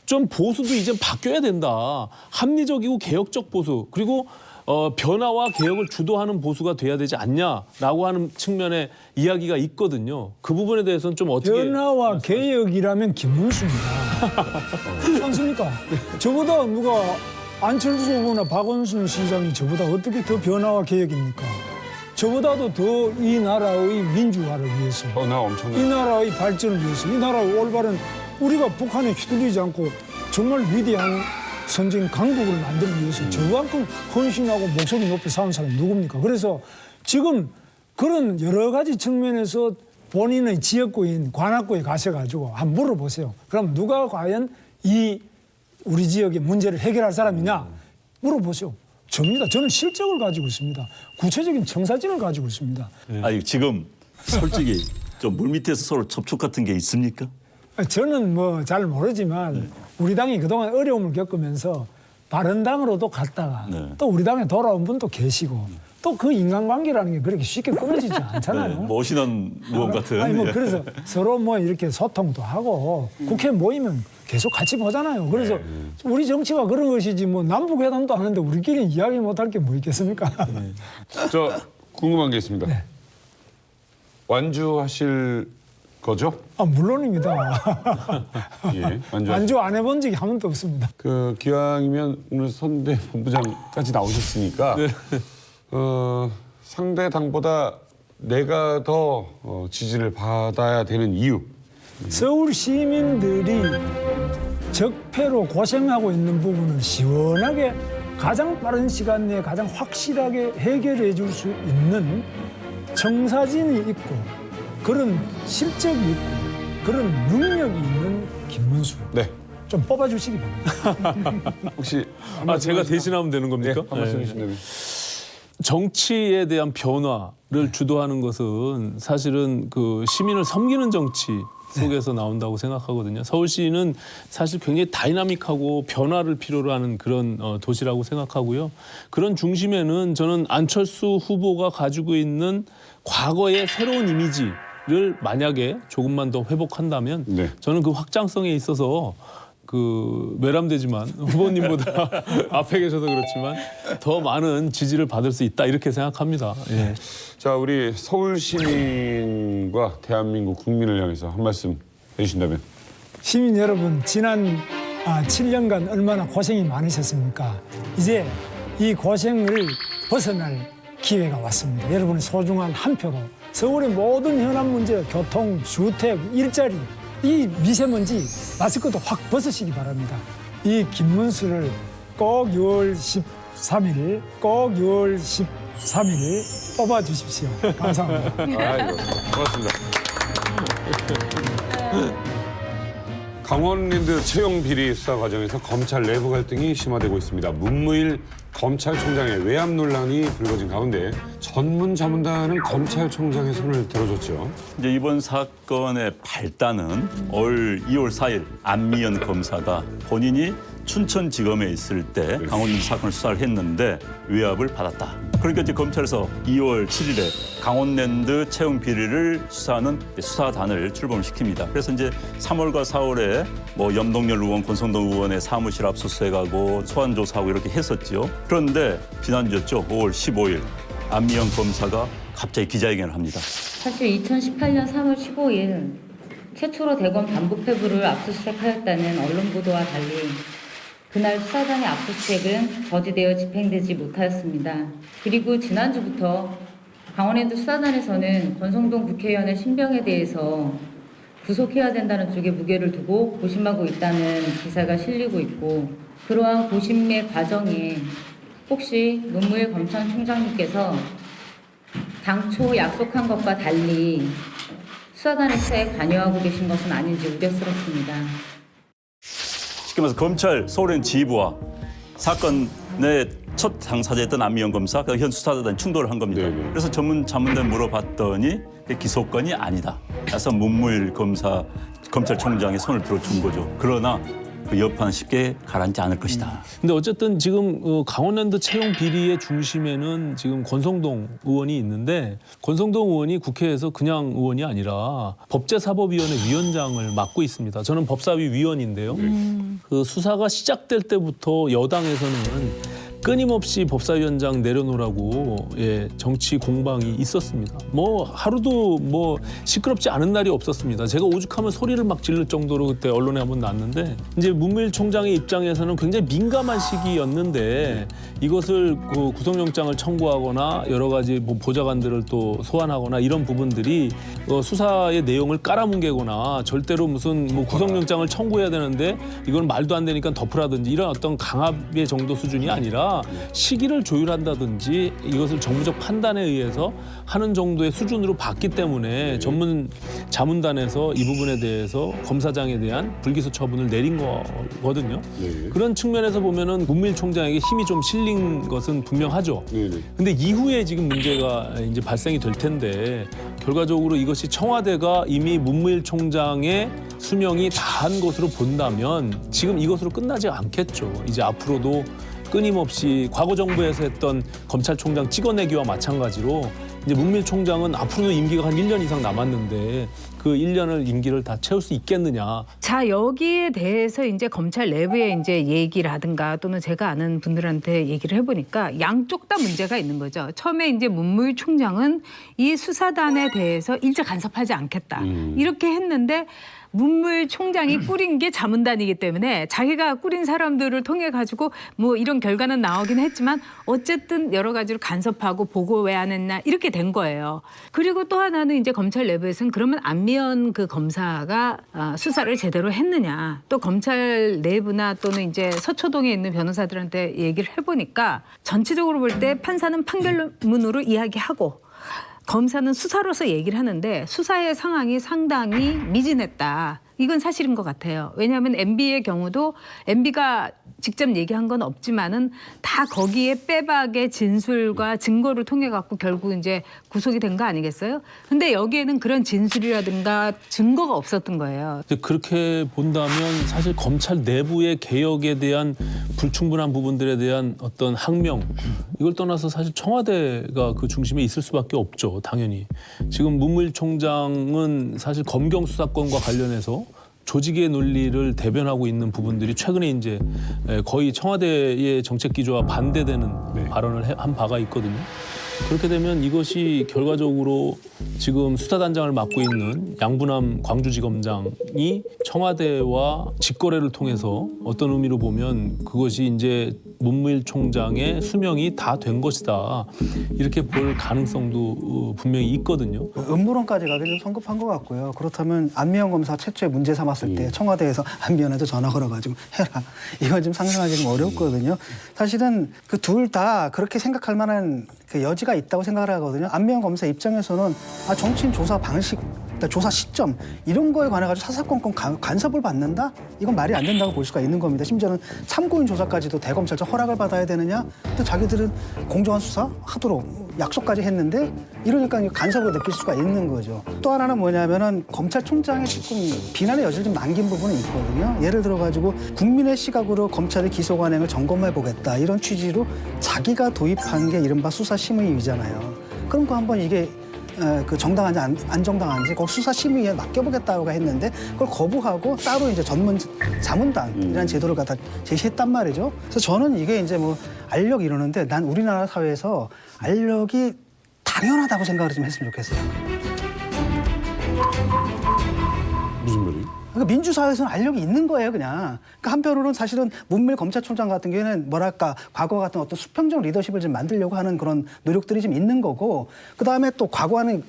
좀 보수도 이제 바뀌어야 된다. 합리적이고 개혁적 보수 그리고 변화와 개혁을 주도하는 보수가 돼야 되지 않냐라고 하는 측면의 이야기가 있거든요. 그 부분에 대해서는 좀 어떻게 변화와 개혁이라면 김문수입니다. 그렇지 않습니까? 저보다 누가 안철수 후보나 박원순 시장이 저보다 어떻게 더 변화와 개혁입니까? 저보다도 더 이 나라의 민주화를 위해서, 나 엄청 이 나라의 발전을 위해서, 이 나라의 올바른 우리가 북한에 휘둘리지 않고 정말 위대한 선진 강국을 만들기 위해서 저만큼 헌신하고 목소리 높이 싸운 사람이 누굽니까? 그래서 지금 그런 여러 가지 측면에서 본인의 지역구인 관악구에 가셔가지고 한번 물어보세요. 그럼 누가 과연 이 우리 지역의 문제를 해결할 사람이냐 물어보세요. 접니다. 저는 실적을 가지고 있습니다. 구체적인 청사진을 가지고 있습니다. 아니 지금 솔직히 좀 물밑에서 서로 접촉 같은 게 있습니까? 저는 뭐 잘 모르지만 우리 당이 그동안 어려움을 겪으면서 바른당으로도 갔다가 또 우리 당에 돌아온 분도 계시고 또 그 인간관계라는 게 그렇게 쉽게 끊어지지 않잖아요. 뭐 오신원 의원 같은. 아니 뭐 그래서 서로 뭐 이렇게 소통도 하고 국회 모이면 계속 같이 보잖아요. 그래서 우리 정치가 그런 것이지 뭐 남북 회담도 하는데 우리끼리 이야기 못할 게 뭐 있겠습니까? 저 궁금한 게 있습니다. 네. 완주하실 거죠? 아 물론입니다. 예, 완주 안 해본 적이 한 번도 없습니다. 그 기왕이면 오늘 선대 본부장까지 나오셨으니까 상대 당보다 내가 더 지지를 받아야 되는 이유. 서울 시민들이 적폐로 고생하고 있는 부분을 시원하게 가장 빠른 시간 내에 가장 확실하게 해결해 줄 수 있는 청사진이 있고 그런 실적이 있고 그런 능력이 있는 김문수 네. 좀 뽑아주시기 바랍니다. 혹시 제가 대신하면 되는 겁니까? 한 말씀 해주신다면. 정치에 대한 변화를 주도하는 것은 사실은 그 시민을 섬기는 정치 속에서 나온다고 생각하거든요. 서울시는 사실 굉장히 다이나믹하고 변화를 필요로 하는 그런 도시라고 생각하고요. 그런 중심에는 저는 안철수 후보가 가지고 있는 과거의 새로운 이미지를 만약에 조금만 더 회복한다면 네. 저는 그 확장성에 있어서 그 외람되지만 후보님보다 앞에 계셔서 그렇지만 더 많은 지지를 받을 수 있다 이렇게 생각합니다. 예. 자, 우리 서울 시민과 대한민국 국민을 향해서 한 말씀 해주신다면. 시민 여러분 지난 7년간 얼마나 고생이 많으셨습니까? 이제 이 고생을 벗어날 기회가 왔습니다. 여러분의 소중한 한 표로 서울의 모든 현안 문제, 교통, 주택, 일자리, 이 미세먼지 마스크도 확 벗으시기 바랍니다. 이 김문수를 꼭 6월 13일, 꼭 6월 13일 뽑아주십시오. 감사합니다. 아이고, 고맙습니다. 강원랜드 채용 비리 수사 과정에서 검찰 내부 갈등이 심화되고 있습니다. 문무일 검찰총장의 외압 논란이 불거진 가운데 전문자문단은 검찰총장의 손을 들어줬죠. 이제 이번 사건의 발단은 올 2월 4일 안미연 검사가 본인이 춘천지검에 있을 때 강원랜드 사건을 수사를 했는데 외압을 받았다. 그러니까 이제 검찰에서 2월 7일에 강원랜드 채용 비리를 수사하는 수사단을 출범을 시킵니다. 그래서 이제 3월과 4월에 뭐 염동열 의원, 권성동 의원의 사무실 압수수색하고 소환 조사하고 이렇게 했었죠. 그런데 지난주였죠. 5월 15일 안미연 검사가 갑자기 기자회견을 합니다. 사실 2018년 3월 15일 최초로 대검 반부패부를 압수수색하였다는 언론 보도와 달리 그날 수사단의 압수수색은 저지되어 집행되지 못하였습니다. 그리고 지난주부터 강원랜드 수사단에서는 권성동 국회의원의 신병에 대해서 구속해야 된다는 쪽에 무게를 두고 고심하고 있다는 기사가 실리고 있고 그러한 고심의 과정에 혹시 문무일 검찰총장님께서 당초 약속한 것과 달리 수사단의 수사에 관여하고 계신 것은 아닌지 우려스럽습니다. 쉽게 말해서 검찰 서울행 지휘부와 사건의 첫 당사자였던 안미연 검사, 현 수사단이 충돌을 한 겁니다. 네네. 그래서 전문 자문단 물어봤더니 기소권이 아니다. 그래서 문무일 검찰총장의 손을 들어준 거죠. 그러나 그 여파는 쉽게 가라앉지 않을 것이다. 근데 어쨌든 지금 강원랜드 채용 비리의 중심에는 지금 권성동 의원이 있는데 권성동 의원이 국회에서 그냥 의원이 아니라 법제사법위원회 위원장을 맡고 있습니다. 저는 법사위 위원인데요. 그 수사가 시작될 때부터 여당에서는 끊임없이 법사위원장 내려놓으라고 정치 공방이 있었습니다. 뭐 하루도 뭐 시끄럽지 않은 날이 없었습니다. 제가 오죽하면 소리를 막 지를 정도로 그때 언론에 한번 났는데 이제 문무일 총장의 입장에서는 굉장히 민감한 시기였는데 이것을 그 구속영장을 청구하거나 여러 가지 뭐 보좌관들을 또 소환하거나 이런 부분들이 수사의 내용을 깔아뭉개거나 절대로 무슨 뭐 구속영장을 청구해야 되는데 이건 말도 안 되니까 덮으라든지 이런 어떤 강압의 정도 수준이 아니라 시기를 조율한다든지 이것을 정무적 판단에 의해서 하는 정도의 수준으로 봤기 때문에 전문 자문단에서 이 부분에 대해서 검사장에 대한 불기소 처분을 내린 거거든요. 그런 측면에서 보면은 문무일 총장에게 힘이 좀 실린 것은 분명하죠. 근데 이후에 지금 문제가 이제 발생이 될 텐데 결과적으로 이것이 청와대가 이미 문무일 총장의 수명이 다한 것으로 본다면 지금 이것으로 끝나지 않겠죠. 이제 앞으로도 끊임없이 과거 정부에서 했던 검찰총장 찍어내기와 마찬가지로 이제 문무일 총장은 앞으로도 임기가 한 1년 이상 남았는데 그 1년을 임기를 다 채울 수 있겠느냐. 자, 여기에 대해서 이제 검찰 내부에 이제 얘기라든가 또는 제가 아는 분들한테 얘기를 해보니까 양쪽 다 문제가 있는 거죠. 처음에 이제 문무일 총장은 이 수사단에 대해서 일제 간섭하지 않겠다. 이렇게 했는데 문무일 총장이 꾸린 게 자문단이기 때문에 자기가 꾸린 사람들을 통해 가지고 뭐 이런 결과는 나오긴 했지만 어쨌든 여러 가지로 간섭하고 보고 왜 안 했나 이렇게 된 거예요. 그리고 또 하나는 이제 검찰 내부에서는 그러면 안미연 그 검사가 수사를 제대로 했느냐. 또 검찰 내부나 또는 이제 서초동에 있는 변호사들한테 얘기를 해보니까 전체적으로 볼 때 판사는 판결문으로 이야기하고 검사는 수사로서 얘기를 하는데 수사의 상황이 상당히 미진했다. 이건 사실인 것 같아요. 왜냐하면 MB의 경우도 MB가 직접 얘기한 건 없지만은 다 거기에 빼박의 진술과 증거를 통해 갖고 결국 이제 구속이 된 거 아니겠어요? 근데 여기에는 그런 진술이라든가 증거가 없었던 거예요. 그렇게 본다면 사실 검찰 내부의 개혁에 대한 불충분한 부분들에 대한 어떤 항명 이걸 떠나서 사실 청와대가 그 중심에 있을 수밖에 없죠. 당연히. 지금 문무일 총장은 사실 검경 수사권과 관련해서 조직의 논리를 대변하고 있는 부분들이 최근에 이제 거의 청와대의 정책 기조와 반대되는 발언을 한 바가 있거든요. 그렇게 되면 이것이 결과적으로 지금 수사단장을 맡고 있는 양부남 광주지검장이 청와대와 직거래를 통해서 어떤 의미로 보면 그것이 이제 문무일 총장의 수명이 다 된 것이다. 이렇게 볼 가능성도 분명히 있거든요. 음모론까지 가기 좀 성급한 것 같고요. 그렇다면 안미연 검사 최초에 문제 삼았을 때 청와대에서 안미연한테 전화 걸어가지고 해라. 이건 좀 상상하기 좀 어렵거든요. 사실은 그 둘 다 그렇게 생각할 만한 그 여지가 있다고 생각을 하거든요. 안미연 검사 입장에서는 정치인 조사 방식, 조사 시점 이런 거에 관해 가지고 사사건건 간섭을 받는다? 이건 말이 안 된다고 볼 수가 있는 겁니다. 심지어는 참고인 조사까지도 대검찰청 허락을 받아야 되느냐? 또 자기들은 공정한 수사 하도록 약속까지 했는데 이러니까 간섭을 느낄 수가 있는 거죠. 또 하나는 뭐냐면은 검찰총장의 조금 비난의 여지를 좀 남긴 부분이 있거든요. 예를 들어 가지고 국민의 시각으로 검찰의 기소 관행을 점검해 보겠다 이런 취지로 자기가 도입한 게 이른바 수사심의위잖아요. 그럼 그 한번 이게 그 정당한지 안 정당한지 그 수사심의에 맡겨보겠다고 했는데 그걸 거부하고 따로 이제 전문 자문단이라는 제도를 갖다 제시했단 말이죠. 그래서 저는 이게 이제 뭐 알력 이러는데 난 우리나라 사회에서 알력이 당연하다고 생각을 좀 했으면 좋겠어요. 무슨 말이에요? 그러니까 민주사회에서는 알력이 있는 거예요, 그냥. 그러니까 한편으로는 사실은 문무일 검찰총장 같은 경우에는 뭐랄까 과거 같은 어떤 수평적 리더십을 좀 만들려고 하는 그런 노력들이 좀 있는 거고 그다음에 또 과거와는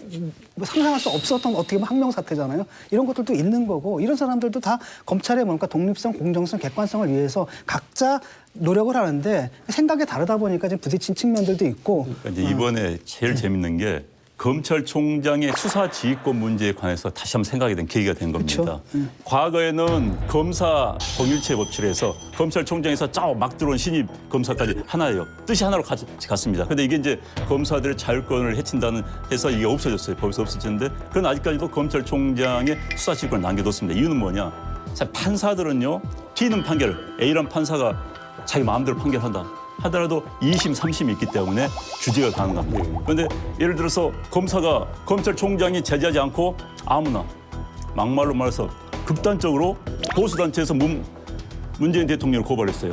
상상할 수 없었던 어떻게 보면 항명 사태잖아요. 이런 것들도 있는 거고 이런 사람들도 다 검찰의 뭔가 독립성, 공정성, 객관성을 위해서 각자 노력을 하는데 생각이 다르다 보니까 좀 부딪힌 측면들도 있고 그러니까 이제 이번에 제일 재밌는 게 검찰총장의 수사 지휘권 문제에 관해서 다시 한번 생각이 된 계기가 된 겁니다. 과거에는 검사 동일체 법칙에서 검찰총장에서 막 들어온 신입 검사까지 하나예요. 뜻이 하나로 갔습니다. 그런데 이게 이제 검사들의 자율권을 해친다는 해서 이게 없어졌어요. 법에서 없어졌는데 그건 아직까지도 검찰총장의 수사 지휘권을 남겨뒀습니다. 이유는 뭐냐? 사실 판사들은요 T는 판결, A란 판사가 자기 마음대로 판결한다 하더라도 2심, 3심이 있기 때문에 규제가 가능합니다. 그런데 예를 들어서 검사가 검찰총장이 제재하지 않고 아무나 막말로 말해서 극단적으로 보수단체에서 문재인 대통령을 고발했어요.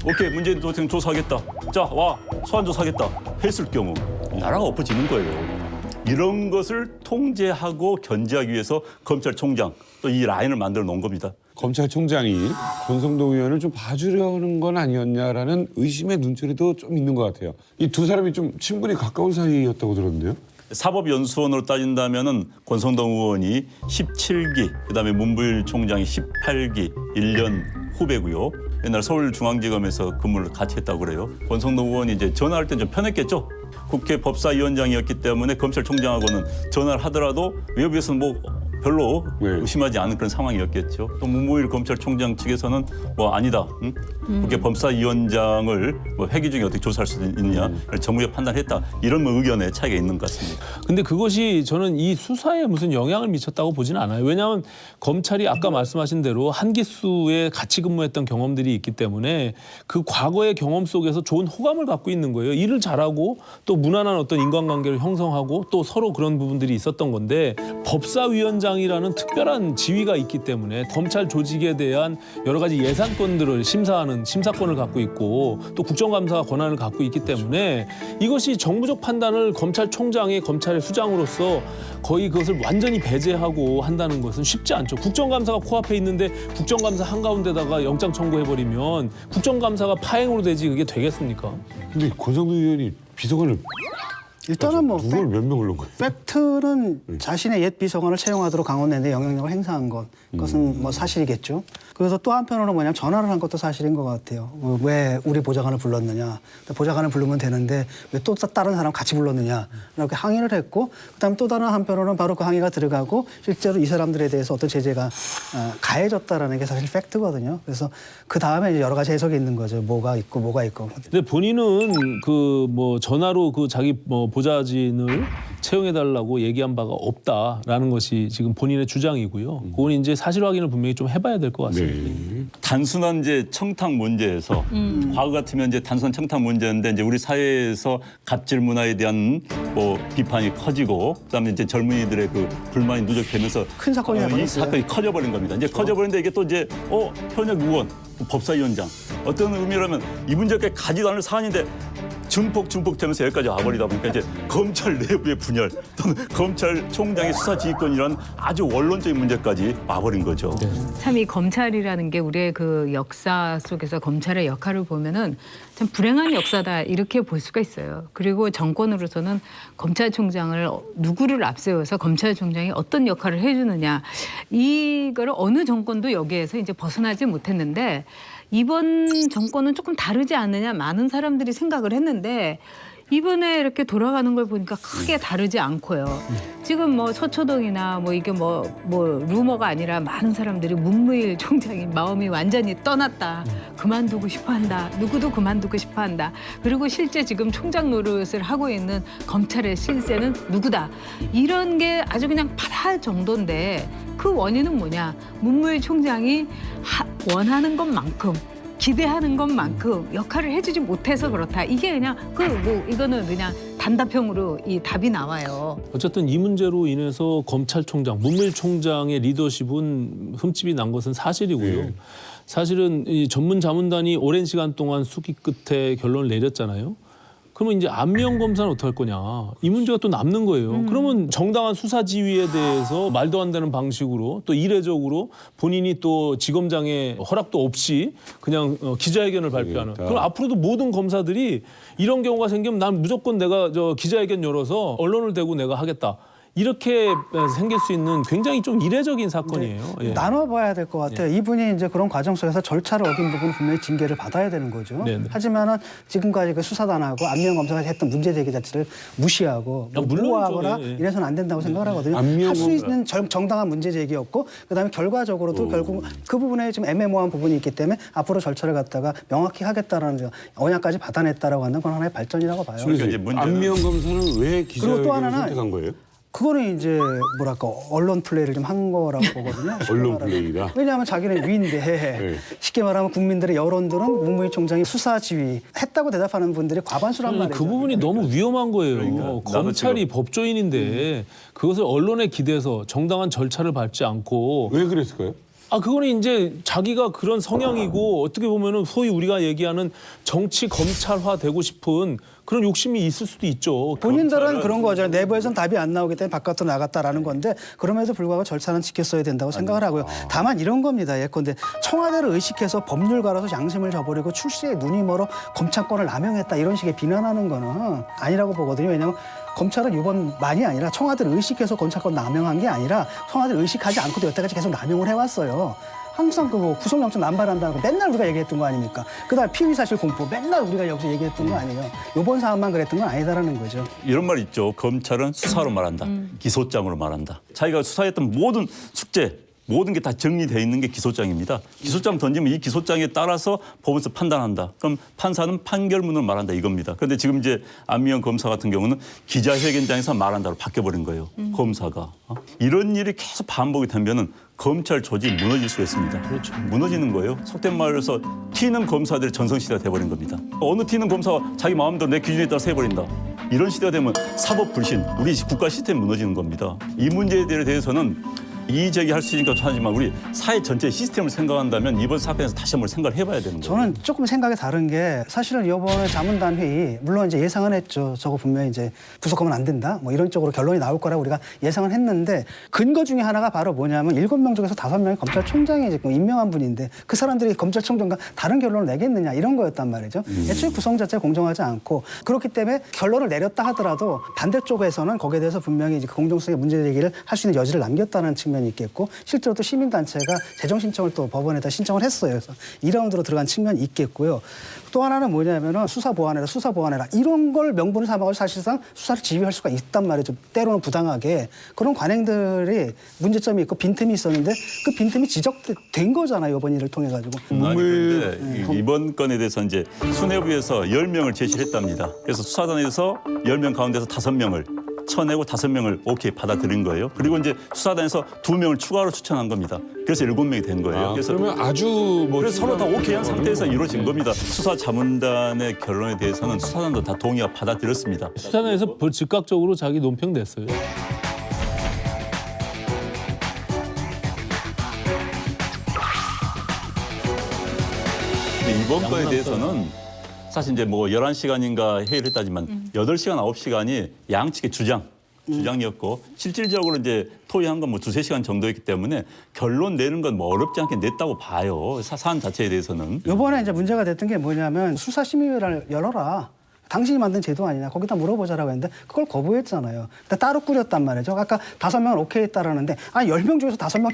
오케이, 문재인 대통령 조사하겠다. 자, 와, 소환 조사하겠다. 했을 경우 나라가 엎어지는 거예요. 이런 것을 통제하고 견제하기 위해서 검찰총장 또 이 라인을 만들어 놓은 겁니다. 검찰총장이 권성동 의원을 좀 봐주려는 건 아니었냐라는 의심의 눈초리도 좀 있는 것 같아요. 이 두 사람이 좀 친분이 가까운 사이였다고 들었는데요. 사법연수원으로 따진다면은 권성동 의원이 17기, 그다음에 문부일 총장이 18기, 1년 후배고요. 옛날 서울중앙지검에서 근무를 같이 했다고 그래요. 권성동 의원이 이제 전화할 땐 좀 편했겠죠. 국회 법사위원장이었기 때문에 검찰총장하고는 전화를 하더라도 외부에서는 뭐 별로 네. 의심하지 않은 그런 상황이었겠죠. 또 문무일 검찰총장 측에서는 뭐 아니다. 응? 국회 법사위원장을 뭐 회기 중에 어떻게 조사할 수 있느냐 정부가 판단했다. 이런 뭐 의견의 차이가 있는 것 같습니다. 근데 그것이 저는 이 수사에 무슨 영향을 미쳤다고 보지는 않아요. 왜냐하면 검찰이 아까 말씀하신 대로 한 기수에 같이 근무했던 경험들이 있기 때문에 그 과거의 경험 속에서 좋은 호감을 갖고 있는 거예요. 일을 잘하고 또 무난한 어떤 인간관계를 형성하고 또 서로 그런 부분들이 있었던 건데 법사위원장이라는 특별한 지위가 있기 때문에 검찰 조직에 대한 여러 가지 예산권들을 심사하는 심사권을 갖고 있고 또 국정감사가 권한을 갖고 있기 때문에 이것이 정부적 판단을 검찰총장이 검찰의 수장으로서 거의 그것을 완전히 배제하고 한다는 것은 쉽지 않죠. 국정감사가 코앞에 있는데 국정감사 한가운데다가 영장 청구해버리면 국정감사가 파행으로 되지 그게 되겠습니까? 근데 권성동 의원이 비서관을 일단은 뭐 누굴 몇 명을 넣은 거예요? 팩트는 자신의 옛 비서관을 채용하도록 강원랜드에 영향력을 행사한 것, 그것은 뭐 사실이겠죠. 그래서 또 한편으로는 뭐냐면 전화를 한 것도 사실인 것 같아요. 왜 우리 보좌관을 불렀느냐. 보좌관을 부르면 되는데 왜 또 다른 사람 같이 불렀느냐. 이렇게 항의를 했고 그다음에 또 다른 한편으로는 바로 그 항의가 들어가고 실제로 이 사람들에 대해서 어떤 제재가 가해졌다라는 게 사실 팩트거든요. 그래서 그 다음에 이제 여러 가지 해석이 있는 거죠. 뭐가 있고 뭐가 있고. 근데 본인은 그 뭐 전화로 그 자기 뭐 보좌진을 채용해달라고 얘기한 바가 없다라는 것이 지금 본인의 주장이고요. 그건 이제 사실 확인을 분명히 좀 해봐야 될 것 같습니다. 단순한 이제 청탁 문제에서 과거 같으면 이제 단순한 청탁 문제인데 이제 우리 사회에서 갑질 문화에 대한 뭐 비판이 커지고 그다음에 이제 젊은이들의 그 불만이 누적되면서 큰 사건이 이 돼버렸어요. 사건이 커져버린 겁니다. 이제 커져버리는데 이게 또 이제 현역 의원, 법사위원장 어떤 의미라면 이 문제까지 가지도 않을 사안인데 준폭 되면서 여기까지 와버리다 보니까 이제 검찰 내부의 분열 또는 검찰총장의 수사지휘권이라는 아주 원론적인 문제까지 와버린 거죠. 참 이 검찰이라는 게 우리의 그 역사 속에서 검찰의 역할을 보면은 참 불행한 역사다 이렇게 볼 수가 있어요. 그리고 정권으로서는 검찰총장을 누구를 앞세워서 검찰총장이 어떤 역할을 해주느냐 이거를 어느 정권도 여기에서 이제 벗어나지 못했는데 이번 정권은 조금 다르지 않느냐 많은 사람들이 생각을 했는데 이번에 이렇게 돌아가는 걸 보니까 크게 다르지 않고요. 지금 뭐 서초동이나 뭐 이게 뭐 루머가 아니라 많은 사람들이 문무일 총장이 마음이 완전히 떠났다. 그만두고 싶어 한다. 누구도 그만두고 싶어 한다. 그리고 실제 지금 총장 노릇을 하고 있는 검찰의 실세는 누구다. 이런 게 아주 그냥 파다할 정도인데 그 원인은 뭐냐. 문무일 총장이 원하는 것만큼 기대하는 것만큼 역할을 해주지 못해서 그렇다. 이게 그냥 이거는 그냥 단답형으로 이 답이 나와요. 어쨌든 이 문제로 인해서 검찰총장, 문무일 총장의 리더십은 흠집이 난 것은 사실이고요. 사실은 이 전문 자문단이 오랜 시간 동안 수기 끝에 결론을 내렸잖아요. 그러면 이제 안미영 검사는 어떡할 거냐. 이 문제가 또 남는 거예요. 그러면 정당한 수사 지휘에 대해서 말도 안 되는 방식으로 또 이례적으로 본인이 또 지검장의 허락도 없이 그냥 기자회견을 발표하는. 그럼 앞으로도 모든 검사들이 이런 경우가 생기면 난 무조건 내가 기자회견 열어서 언론을 대고 내가 하겠다. 이렇게 생길 수 있는 굉장히 좀 이례적인 사건이에요. 예. 나눠봐야 될 것 같아요. 이분이 이제 그런 과정 속에서 절차를 어긴 부분은 분명히 징계를 받아야 되는 거죠. 네네. 하지만은 지금까지 그 수사단하고 안미영 검사가 했던 문제 제기 자체를 무시하고 물론이죠. 보호하거나 예. 이래서는 안 된다고 생각을 하거든요. 안미영 할 수 검사. 있는 정당한 문제 제기였고 그다음에 결과적으로도 결국 그 부분에 좀 애매모호한 부분이 있기 때문에 앞으로 절차를 갖다가 명확히 하겠다라는 언약까지 받아냈다라고 하는 건 하나의 발전이라고 봐요. 그러니까 이제 문제는 안미영 검사는 왜 그리고 또 기자회견을 하나는 선택한 거예요? 그거는 이제 뭐랄까 언론 플레이를 좀 한 거라고 보거든요. 쉽게 언론 말하면. 플레이다. 왜냐하면 자기는 위인데 쉽게 말하면 국민들의 여론들은 문무일 총장이 수사 지휘 했다고 대답하는 분들이 과반수란 아니, 말이죠. 그 부분이 너무 위험한 거예요. 나도 검찰이 법조인인데 그것을 언론에 기대서 정당한 절차를 밟지 않고 왜 그랬을까요? 그거는 이제 자기가 그런 성향이고 어떻게 보면은 소위 우리가 얘기하는 정치 검찰화 되고 싶은 그런 욕심이 있을 수도 있죠. 본인들은 그런 거죠. 내부에서는 답이 안 나오기 때문에 바깥으로 나갔다라는 건데 그럼에도 불구하고 절차는 지켰어야 된다고 생각을 하고요. 다만 이런 겁니다. 예컨대 청와대를 의식해서 법률가로서 양심을 저버리고 출세에 눈이 멀어 검찰권을 남용했다 이런 식의 비난하는 거는 아니라고 보거든요. 왜냐하면 검찰은 이번만이 아니라 청와대를 의식해서 검찰권 남용한 게 아니라 청와대를 의식하지 않고도 여태까지 계속 남용을 해왔어요. 항상 그 뭐 구속영장 남발한다는 거 맨날 우리가 얘기했던 거 아닙니까? 그다음에 피의사실 공포 맨날 우리가 여기서 얘기했던 거 아니에요. 이번 사안만 그랬던 건 아니다라는 거죠. 이런 말 있죠. 검찰은 수사로 말한다. 기소장으로 말한다. 자기가 수사했던 모든 숙제, 모든 게 다 정리되어 있는 게 기소장입니다. 기소장 던지면 이 기소장에 따라서 법원에서 판단한다. 그럼 판사는 판결문을 말한다 이겁니다. 그런데 지금 이제 안미영 검사 같은 경우는 기자회견장에서 말한다로 바뀌어버린 거예요. 검사가. 이런 일이 계속 반복이 되면은 검찰 조직이 무너질 수가 있습니다. 그렇죠. 무너지는 거예요. 속된 말로서 튀는 검사들의 전성시대가 돼버린 겁니다. 어느 튀는 검사가 자기 마음대로 내 기준에 따라 해버린다. 이런 시대가 되면 사법 불신, 우리 국가 시스템이 무너지는 겁니다. 이 문제에 대해서는 이의제기할 수 있으니까 하지만 우리 사회 전체 시스템을 생각한다면 이번 사건에서 다시 한번 생각을 해봐야 되는 거예요. 저는 조금 생각이 다른 게 사실은 이번에 자문단 회의 물론 이제 예상은 했죠. 저거 분명히 이제 구속하면 안 된다. 뭐 이런 쪽으로 결론이 나올 거라고 우리가 예상은 했는데 근거 중에 하나가 바로 뭐냐면 7명 중에서 5명이 검찰총장이 지금 임명한 분인데 그 사람들이 검찰총장과 다른 결론을 내겠느냐 이런 거였단 말이죠. 애초에 구성 자체가 공정하지 않고 그렇기 때문에 결론을 내렸다 하더라도 반대쪽에서는 거기에 대해서 분명히 이제 공정성의 문제 제기를 할 수 있는 여지를 남겼다는 측면이 있겠고 실제로 또 시민단체가 재정 신청을 또 법원에다 신청을 했어요. 그래서 2라운드로 들어간 측면이 있겠고요. 또 하나는 뭐냐면은 수사 보완해라 이런 걸 명분을 삼아서 사실상 수사를 지휘할 수가 있단 말이죠. 때로는 부당하게 그런 관행들이 문제점이 있고 빈틈이 있었는데 그 빈틈이 지적된 거잖아요. 이번 일을 통해 가지고. 그런데 이번 건에 대해서 이제 수뇌부에서 10명을 제시를 했답니다. 그래서 수사단에서 10명 가운데서 5명을 쳐내고 5명을 오케이 받아들인 거예요. 그리고 이제 수사단에서 2명을 추가로 추천한 겁니다. 그래서 7명이 된 거예요. 그래서 그러면 아주 뭐 그래서 서로 다 오케이한 상태에서 이루어진 겁니다. 수사 자문단의 결론에 대해서는 수사단도 다 동의와 받아들였습니다. 수사단에서 즉각적으로 자기 논평 냈어요. 근데 이번 거에 대해서는 사실 이제 뭐 11시간인가 회의를 했다지만 8시간, 9시간이 양측의 주장이었고 실질적으로 이제 토의한 건 뭐 2-3시간 정도였기 때문에 결론 내는 건 뭐 어렵지 않게 냈다고 봐요. 사안 자체에 대해서는. 이번에 이제 문제가 됐던 게 뭐냐면 수사심의위를 열어라. 당신이 만든 제도 아니냐. 거기다 물어보자라고 했는데 그걸 거부했잖아요. 근데 따로 꾸렸단 말이죠. 아까 5명은 오케이 했다라는데 10명 중에서 5명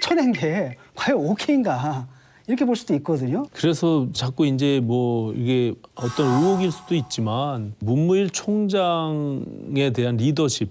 쳐낸 게 과연 오케이인가. 이렇게 볼 수도 있거든요. 그래서 자꾸 이제 뭐 이게 어떤 의혹일 수도 있지만 문무일 총장에 대한 리더십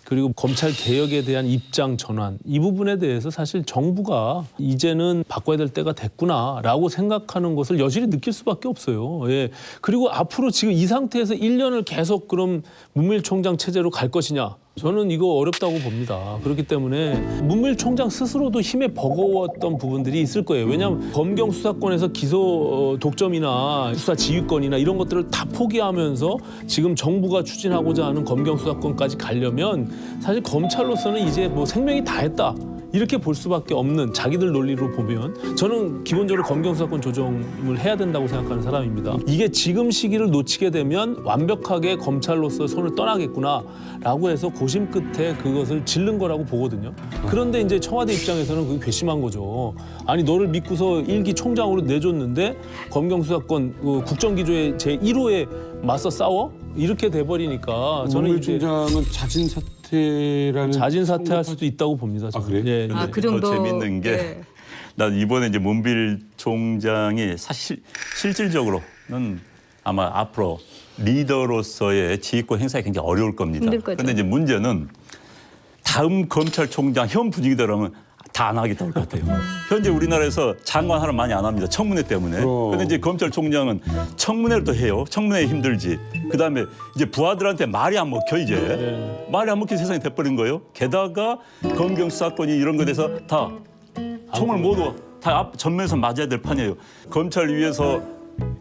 그리고 검찰 개혁에 대한 입장 전환 이 부분에 대해서 사실 정부가 이제는 바꿔야 될 때가 됐구나라고 생각하는 것을 여실히 느낄 수밖에 없어요. 예. 그리고 앞으로 지금 이 상태에서 1년을 계속 그럼 문무일 총장 체제로 갈 것이냐? 저는 이거 어렵다고 봅니다. 그렇기 때문에 문무일 총장 스스로도 힘에 버거웠던 부분들이 있을 거예요. 왜냐하면 검경 수사권에서 기소 독점이나 수사 지휘권이나 이런 것들을 다 포기하면서 지금 정부가 추진하고자 하는 검경 수사권까지 가려면 사실 검찰로서는 이제 뭐 생명이 다했다. 이렇게 볼 수밖에 없는 자기들 논리로 보면 저는 기본적으로 검경 수사권 조정을 해야 된다고 생각하는 사람입니다. 이게 지금 시기를 놓치게 되면 완벽하게 검찰로서 손을 떠나겠구나라고 해서 고심 끝에 그것을 질른 거라고 보거든요. 그런데 이제 청와대 입장에서는 그게 괘씸한 거죠. 아니 너를 믿고서 1기 총장으로 내줬는데 검경 수사권 국정기조의 제1호에 맞서 싸워? 이렇게 돼버리니까 저는 문무일 이제 총장은 자진 사퇴할 수도 있다고 봅니다. 저는. 그래요? 예, 예. 근데 그 정도. 더 재밌는 게 네. 난 이번에 이제 문무일 총장이 사실 실질적으로는 아마 앞으로 리더로서의 지휘권 행사가 굉장히 어려울 겁니다. 힘들 거죠. 그런데 이제 문제는 다음 검찰총장 현 분위기대로라면 다 안 하겠다고 할 것 같아요. 현재 우리나라에서 장관 하나 많이 안 합니다. 청문회 때문에. 그런데 이제 검찰총장은 청문회를 또 해요. 청문회 힘들지. 그다음에 이제 부하들한테 말이 안 먹혀 이제. 말이 안 먹힌 세상이 돼버린 거예요. 게다가 검경 수사권이 이런 것에 대해서 다 총을 모두 다 앞 전면에서 맞아야 될 판이에요. 검찰 위에서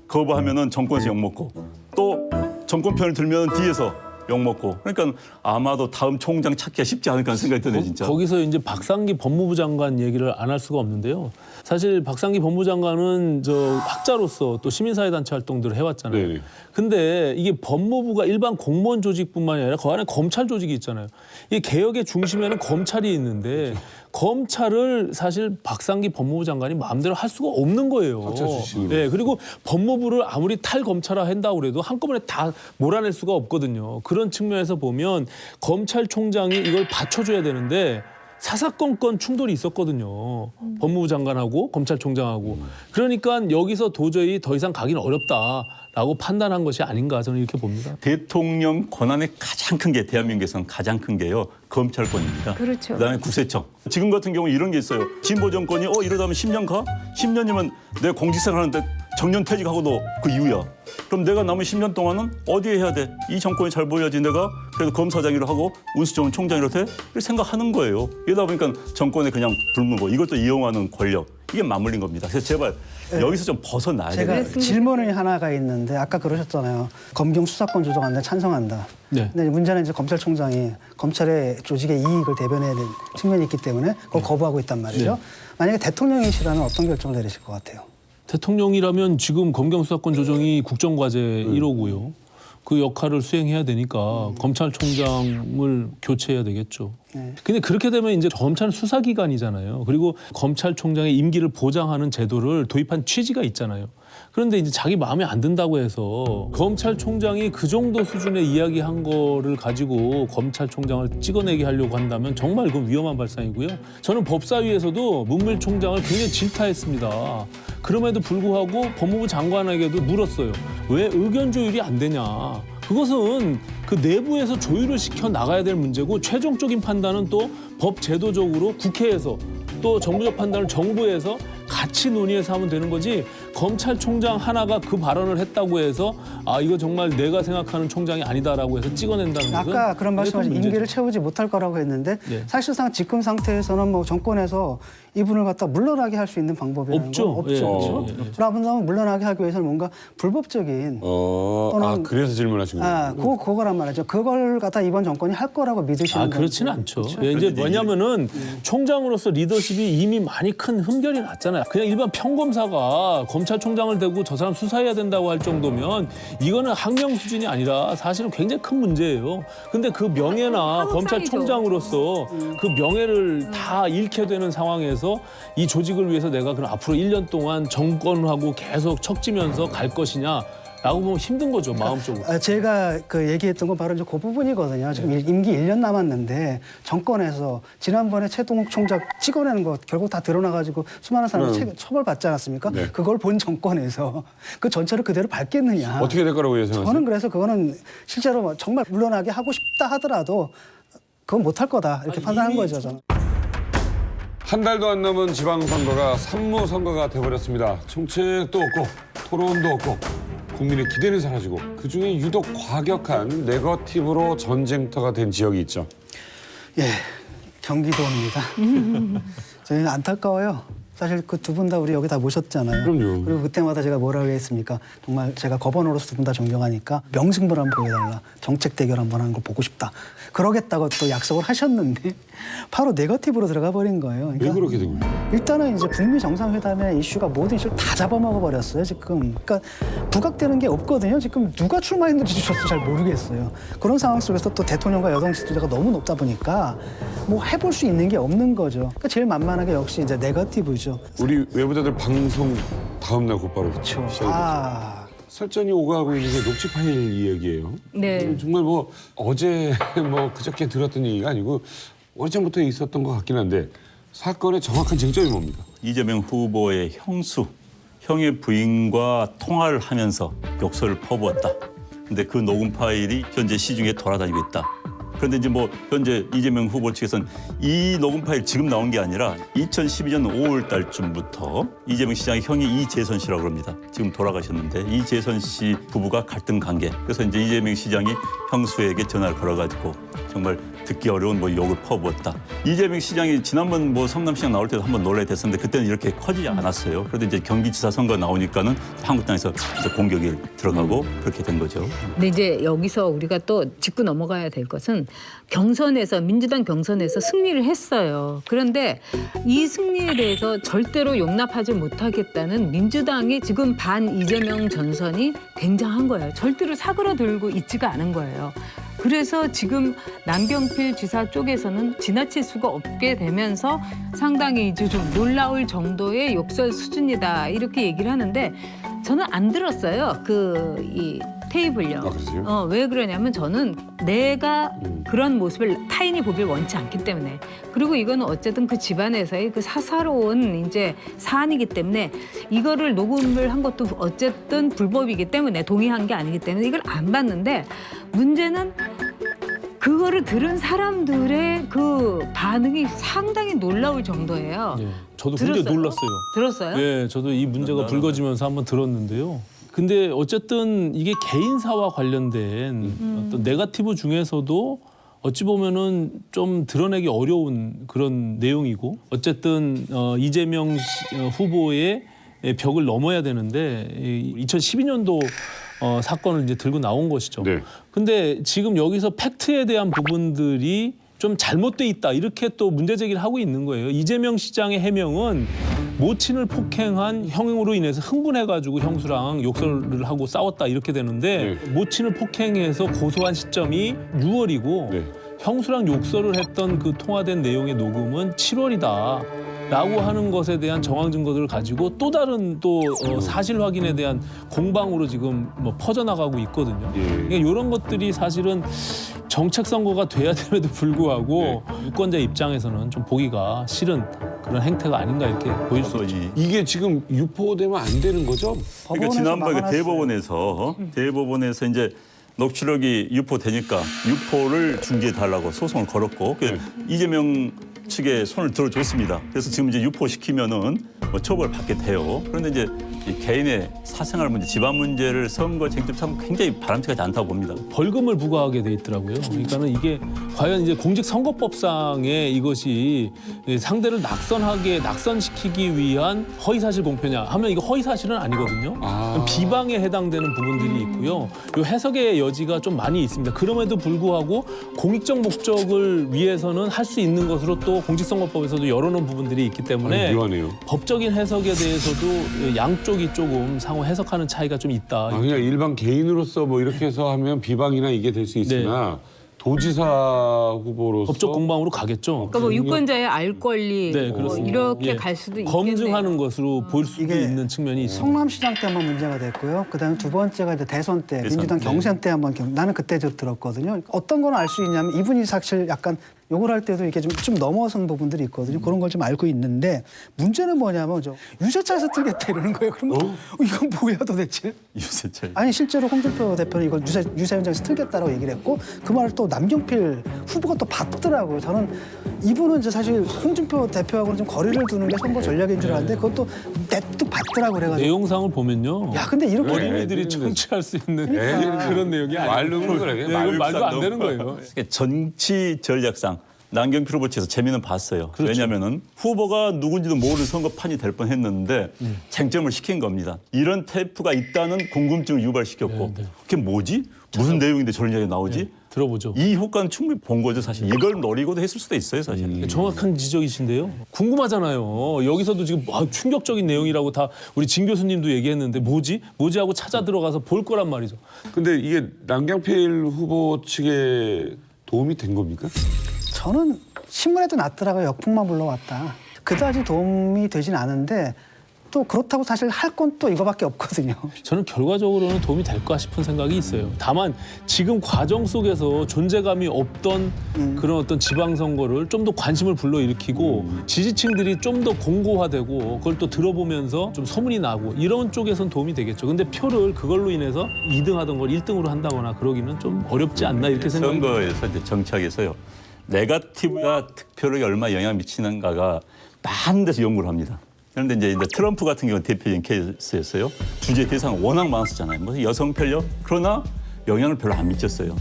거부하면은 정권에서 욕먹고 또 정권 편을 들면 뒤에서 욕먹고 그러니까 아마도 다음 총장 찾기가 쉽지 않을까 하는 생각이 드네요 진짜. 거기서 이제 박상기 법무부 장관 얘기를 안 할 수가 없는데요. 사실 박상기 법무부 장관은 저 학자로서 또 시민사회단체 활동들을 해왔잖아요. 네네. 근데 이게 법무부가 일반 공무원 조직뿐만이 아니라 그 안에 검찰 조직이 있잖아요. 이 개혁의 중심에는 검찰이 있는데 검찰을 사실 박상기 법무부 장관이 마음대로 할 수가 없는 거예요. 학자 출신으로. 네, 그리고 법무부를 아무리 탈검찰화 한다고 그래도 한꺼번에 다 몰아낼 수가 없거든요. 그런 측면에서 보면 검찰총장이 이걸 받쳐줘야 되는데 사사건건 충돌이 있었거든요. 법무부 장관하고 검찰총장하고. 그러니까 여기서 도저히 더 이상 가기는 어렵다라고 판단한 것이 아닌가 저는 이렇게 봅니다. 대통령 권한의 가장 큰 게 대한민국에서는 가장 큰 게요. 검찰권입니다. 그렇죠. 그다음에 구세청. 지금 같은 경우 이런 게 있어요. 진보 정권이 이러다 하면 10년 가? 10년이면 내가 공직생활 하는데 정년 퇴직하고도 그 이후야. 그럼 내가 남은 10년 동안은 어디에 해야 돼? 이 정권이 잘 보여야지 내가 그래도 검사장이라 하고 운수 좋은 총장이라 돼? 이렇게 생각하는 거예요. 이러다 보니까 정권에 그냥 불문고 이걸 또 이용하는 권력. 이게 맞물린 겁니다. 그래서 제발 여기서 좀 벗어나야 제가 돼요. 질문이 하나가 있는데 아까 그러셨잖아요. 검경 수사권 조정안에 찬성한다. 네. 근데 문제는 이제 검찰총장이 검찰의 조직의 이익을 대변해야 되는 측면이 있기 때문에 그걸 거부하고 있단 말이죠. 네. 만약에 대통령이시라면 어떤 결정을 내리실 것 같아요? 대통령이라면 지금 검경 수사권 조정이 국정과제 1호고요. 그 역할을 수행해야 되니까 검찰총장을 교체해야 되겠죠. 근데 그렇게 되면 이제 검찰 수사기관이잖아요. 그리고 검찰총장의 임기를 보장하는 제도를 도입한 취지가 있잖아요. 그런데 이제 자기 마음에 안 든다고 해서 검찰총장이 그 정도 수준의 이야기한 거를 가지고 검찰총장을 찍어내게 하려고 한다면 정말 그건 위험한 발상이고요. 저는 법사위에서도 문무일 총장을 굉장히 질타했습니다. 그럼에도 불구하고 법무부 장관에게도 물었어요. 왜 의견 조율이 안 되냐. 그것은 그 내부에서 조율을 시켜 나가야 될 문제고 최종적인 판단은 또 법 제도적으로 국회에서 또 정부적 판단을 정부에서 같이 논의해서 하면 되는 거지 검찰총장 하나가 그 발언을 했다고 해서 아 이거 정말 내가 생각하는 총장이 아니다라고 해서 찍어낸다는 것은 아까 그런 말씀하신 문제죠. 임기를 채우지 못할 거라고 했는데 네. 사실상 지금 상태에서는 뭐 정권에서 이분을 갖다 물러나게 할 수 있는 방법이라는 없죠. 건 없죠. 예, 그렇죠? 예, 예. 그러면 물러나게 하기 위해서는 뭔가 불법적인 또는 그래서 질문하시군요. 그거란 말이죠. 그걸 갖다 이번 정권이 할 거라고 믿으시는 거죠. 그렇지는 않죠. 예, 이제 뭐냐면은 총장으로서 리더십이 이미 많이 큰 흠결이 났잖아요. 그냥 일반 평검사가 검찰총장을 대고 저 사람 수사해야 된다고 할 정도면 이거는 학명 수준이 아니라 사실은 굉장히 큰 문제예요. 근데 그 명예나 검찰총장으로서 그 명예를 다 잃게 되는 상황에서 이 조직을 위해서 내가 그럼 앞으로 1년 동안 정권하고 계속 척지면서 갈 것이냐 라고 보면 힘든 거죠, 마음적으로. 제가 그 얘기했던 건 바로 이제 그 부분이거든요. 지금 임기 1년 남았는데 정권에서 지난번에 최동욱 총장 찍어내는 거 결국 다 드러나가지고 수많은 사람들이 처벌받지 않았습니까? 네. 그걸 본 정권에서 그 전체를 그대로 밟겠느냐. 어떻게 될 거라고 예상하세요? 저는 그래서 그거는 실제로 뭐 정말 물러나게 하고 싶다 하더라도 그건 못할 거다 이렇게 판단한 거죠, 저는. 한 달도 안 남은 지방선거가 산무선거가 돼버렸습니다. 정책도 없고 토론도 없고 국민의 기대는 사라지고 그중에 유독 과격한 네거티브로 전쟁터가 된 지역이 있죠. 예, 경기도입니다. 저희는 안타까워요. 사실 그 두 분 다 우리 여기 다 모셨잖아요. 그럼요. 그리고 그때마다 제가 뭐라고 했습니까? 정말 제가 거버너로서 두 분 다 존경하니까 명승부를 한번 보여달라. 정책 대결 한번 하는 거 보고 싶다. 그러겠다고 또 약속을 하셨는데 바로 네거티브로 들어가 버린 거예요. 왜 그렇게 된 거예요? 일단은 이제 북미 정상회담의 이슈가 모든 이슈를 다 잡아먹어 버렸어요. 지금 그러니까 부각되는 게 없거든요. 지금 누가 출마했는지 저도 잘 모르겠어요. 그런 상황 속에서 또 대통령과 여성 지지자가 너무 높다 보니까 뭐 해볼 수 있는 게 없는 거죠. 그러니까 제일 만만하게 역시 이제 네거티브죠. 우리 외부자들 방송 다음 날 곧바로 그렇죠. 시작이 설전이 오가고 있는 게 녹취 파일 이야기예요. 네. 정말 뭐 어제 뭐 그저께 들었던 얘기가 아니고 오래전부터 있었던 것 같긴 한데 사건의 정확한 쟁점이 뭡니까? 이재명 후보의 형의 부인과 통화를 하면서 욕설을 퍼부었다. 근데 그 녹음 파일이 현재 시중에 돌아다니고 있다. 그런데 이제 뭐 현재 이재명 후보 측에서는 이 녹음 파일 지금 나온 게 아니라 2012년 5월 달쯤부터 이재명 시장의 형이 이재선 씨라고 합니다. 지금 돌아가셨는데 이재선 씨 부부가 갈등 관계. 그래서 이제 이재명 시장이 형수에게 전화를 걸어가지고 정말 듣기 어려운 뭐 욕을 퍼부었다. 이재명 시장이 지난번 뭐 성남시장 나올 때도 한번 논란이 됐었는데 그때는 이렇게 커지지 않았어요. 그런데 이제 경기지사 선거 나오니까는 한국당에서 이제 공격이 들어가고 그렇게 된 거죠. 근데 이제 여기서 우리가 또 짚고 넘어가야 될 것은 경선에서 민주당 경선에서 승리를 했어요. 그런데 이 승리에 대해서 절대로 용납하지 못하겠다는 민주당의 지금 반 이재명 전선이 굉장한 거예요. 절대로 사그라들고 있지가 않은 거예요. 그래서 지금 남경필 지사 쪽에서는 지나칠 수가 없게 되면서 상당히 이제 좀 놀라울 정도의 욕설 수준이다 이렇게 얘기를 하는데 저는 안 들었어요. 이 테이블요. 아, 그러세요? 왜 그러냐면 저는 내가 그런 모습을 타인이 보길 원치 않기 때문에 그리고 이거는 어쨌든 그 집안에서의 그 사사로운 이제 사안이기 때문에 이거를 녹음을 한 것도 어쨌든 불법이기 때문에 동의한 게 아니기 때문에 이걸 안 봤는데 문제는 그거를 들은 사람들의 그 반응이 상당히 놀라울 정도예요. 예, 저도 굉장히 들었어요? 놀랐어요. 들었어요? 예, 저도 이 문제가 불거지면서 한번 들었는데요. 근데 어쨌든 이게 개인사와 관련된 어떤 네거티브 중에서도 어찌 보면은 좀 드러내기 어려운 그런 내용이고 어쨌든 이재명 후보의 벽을 넘어야 되는데 2012년도 사건을 이제 들고 나온 것이죠. 네. 근데 지금 여기서 팩트에 대한 부분들이 좀 잘못돼 있다 이렇게 또 문제 제기를 하고 있는 거예요. 이재명 시장의 해명은 모친을 폭행한 형으로 인해서 흥분해가지고 형수랑 욕설을 하고 싸웠다 이렇게 되는데 네. 모친을 폭행해서 고소한 시점이 6월이고 네. 형수랑 욕설을 했던 그 통화된 내용의 녹음은 7월이다. 라고 하는 것에 대한 정황 증거들을 가지고 또 다른 또 사실 확인에 대한 공방으로 지금 뭐 퍼져나가고 있거든요. 예. 그러니까 이런 것들이 사실은 정책 선거가 돼야 됨에도 불구하고 유권자 입장에서는 좀 보기가 싫은 그런 행태가 아닌가 이렇게 보일 수 있죠. 이게 지금 유포되면 안 되는 거죠? 그러니까 법원에서 지난번에 막아놨어요. 대법원에서 이제 녹취록이 유포되니까 유포를 중지해 달라고 소송을 걸었고 이재명 측에 손을 들어줬습니다. 그래서 지금 이제 유포시키면은 뭐 처벌 받게 돼요. 그런데 이제 이 개인의 사생활 문제, 집안 문제를 선거 쟁점 참 굉장히 바람직하지 않다고 봅니다. 벌금을 부과하게 돼 있더라고요. 그러니까는 이게 과연 이제 공직선거법상에 이것이 상대를 낙선시키기 위한 허위사실 공표냐 하면 이거 허위사실은 아니거든요. 비방에 해당되는 부분들이 있고요. 이 해석의 여지가 좀 많이 있습니다. 그럼에도 불구하고 공익적 목적을 위해서는 할 수 있는 것으로 또 공직선거법에서도 열어놓은 부분들이 있기 때문에 묘하네요. 법적인 해석에 대해서도 양쪽이 조금 상호 해석하는 차이가 좀 있다. 그냥 일반 개인으로서 뭐 이렇게 해서 하면 비방이나 이게 될 수 있으나 도지사 후보로서 법적 공방으로 가겠죠. 그러니까 뭐 유권자의 알 권리 네, 뭐 그렇습니다. 이렇게 예. 갈 수도 있겠네요. 검증하는 것으로 볼 수도 이게 있는 측면이 있습니다. 성남시장 때 한번 문제가 됐고요. 그다음에 두 번째가 이제 대선 때 민주당 경선 때 한번 나는 그때 들었거든요. 어떤 건 알 수 있냐면 이분이 사실 약간 욕을 할 때도 이렇게 좀 넘어선 부분들이 있거든요. 그런 걸 좀 알고 있는데 문제는 뭐냐면 유세차에서 틀겠다 이러는 거예요. 그러면 이건 뭐야 도대체? 유세차. 아니 실제로 홍준표 대표는 이걸 유세 현장에서 틀겠다라고 얘기를 했고 그 말을 또 남경필 후보가 또 받더라고요. 저는 이분은 이제 사실 홍준표 대표하고는 좀 거리를 두는 게 선거 전략인 줄 알았는데 그것도 냅뚝 받더라고 그래가지고 내용상을 보면요. 야 근데 이렇게 어린이들이 청취할 수 있는 그런 내용이 아니에요. 말로는 그래. 이건 말도 안 되는 거예요. 그러니까 정치 전략상 남경필 후보 측에서 재미는 봤어요. 그렇죠. 왜냐하면은 후보가 누군지도 모르는 선거판이 될 뻔했는데 쟁점을 시킨 겁니다. 이런 테이프가 있다는 궁금증을 유발시켰고 그게 뭐지? 무슨 내용인데 저런 이야기가 나오지? 들어보죠. 이 효과는 충분히 본 거죠. 사실 이걸 노리고도 했을 수도 있어요. 사실. 정확한 지적이신데요. 궁금하잖아요. 여기서도 지금 충격적인 내용이라고 다 우리 진 교수님도 얘기했는데 뭐지 하고 찾아 들어가서 볼 거란 말이죠. 근데 이게 남경필 후보 측에 도움이 된 겁니까? 저는 신문에도 났더라고요. 역풍만 불러왔다. 그다지 도움이 되진 않은데 또 그렇다고 사실 할 건 또 이거밖에 없거든요. 저는 결과적으로는 도움이 될까 싶은 생각이 있어요. 다만 지금 과정 속에서 존재감이 없던 그런 어떤 지방선거를 좀 더 관심을 불러일으키고 지지층들이 좀 더 공고화되고 그걸 또 들어보면서 좀 소문이 나고 이런 쪽에선 도움이 되겠죠. 근데 표를 그걸로 인해서 2등하던 걸 1등으로 한다거나 그러기는 좀 어렵지 않나 이렇게 생각합니다. 선거에서 이제 정치학에서요. 네거티브가 득표력에 얼마 영향을 미치는가가 많은 데서 연구를 합니다. 그런데 이제 트럼프 같은 경우는 대표적인 케이스였어요. 주제 대상 워낙 많았었잖아요. 뭐 여성 편력 그러나 영향을 별로 안 미쳤어요.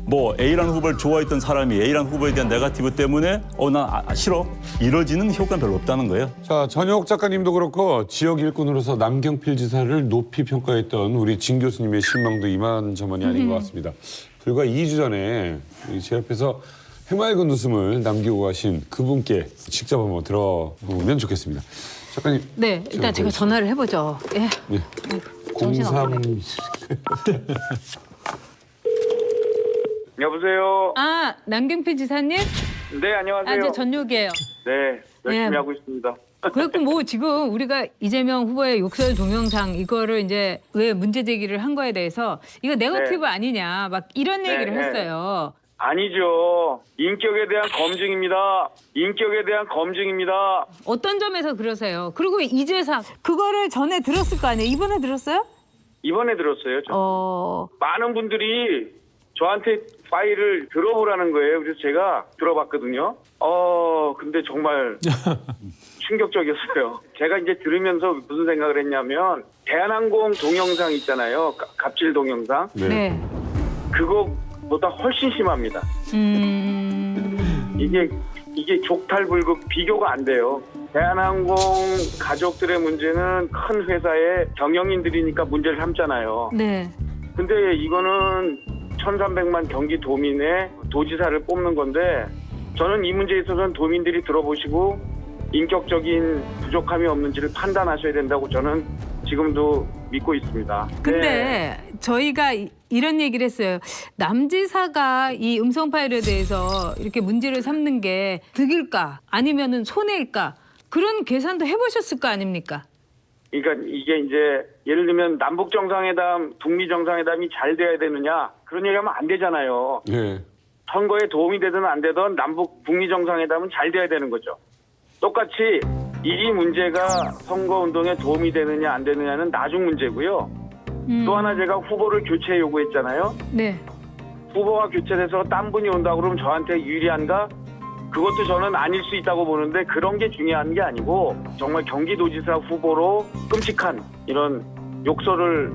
뭐 A라는 후보를 좋아했던 사람이 A라는 후보에 대한 네거티브 때문에 나 싫어 이뤄지는 효과는 별로 없다는 거예요. 자, 전효옥 작가님도 그렇고 지역 일꾼으로서 남경필 지사를 높이 평가했던 우리 진 교수님의 신망도 이만저만이 아닌 것 같습니다. 불과 2주 전에 제 옆에서 해맑은 웃음을 남기고 가신 그분께 직접 한번 들어보면 좋겠습니다. 작가님. 네, 일단 제가 전화를 해보죠. 예. 네. 정신 03. 여보세요. 아, 남경필 지사님? 네, 안녕하세요. 저 전욕이에요. 네, 열심히 예. 하고 있습니다. 그래갖고 뭐 지금 우리가 이재명 후보의 욕설 동영상 이거를 이제 왜 문제 제기를 한 거에 대해서 이거 네거티브 네. 아니냐 막 이런 네, 얘기를 네. 했어요. 아니죠. 인격에 대한 검증입니다. 인격에 대한 검증입니다. 어떤 점에서 그러세요? 그리고 이재상 그거를 전에 들었을 거 아니에요? 이번에 들었어요? 이번에 들었어요. 많은 분들이 저한테 파일을 들어보라는 거예요. 그래서 제가 들어봤거든요. 근데 정말 충격적이었어요. 제가 이제 들으면서 무슨 생각을 했냐면 대한항공 동영상 있잖아요. 갑질 동영상. 네. 그거보다 훨씬 심합니다. 이게 족탈불급 비교가 안 돼요. 대한항공 가족들의 문제는 큰 회사의 경영인들이니까 문제를 삼잖아요. 네. 근데 이거는 1,300만 경기도민의 도지사를 뽑는 건데 저는 이 문제에 있어서는 도민들이 들어보시고 인격적인 부족함이 없는지를 판단하셔야 된다고 저는 지금도 믿고 있습니다. 근데 네. 저희가 이런 얘기를 했어요. 남 지사가 이 음성 파일에 대해서 이렇게 문제를 삼는 게 득일까 아니면은 손해일까 그런 계산도 해보셨을 거 아닙니까? 그러니까 이게 이제 예를 들면 남북 정상회담, 북미 정상회담이 잘 돼야 되느냐 그런 얘기하면 안 되잖아요. 예. 선거에 도움이 되든 안 되든 남북 북미 정상회담은 잘 돼야 되는 거죠. 똑같이 이 문제가 선거운동에 도움이 되느냐 안 되느냐는 나중 문제고요. 또 하나 제가 후보를 교체 요구했잖아요. 네. 후보가 교체돼서 딴 분이 온다고 그러면 저한테 유리한가? 그것도 저는 아닐 수 있다고 보는데 그런 게 중요한 게 아니고 정말 경기도지사 후보로 끔찍한 이런 욕설을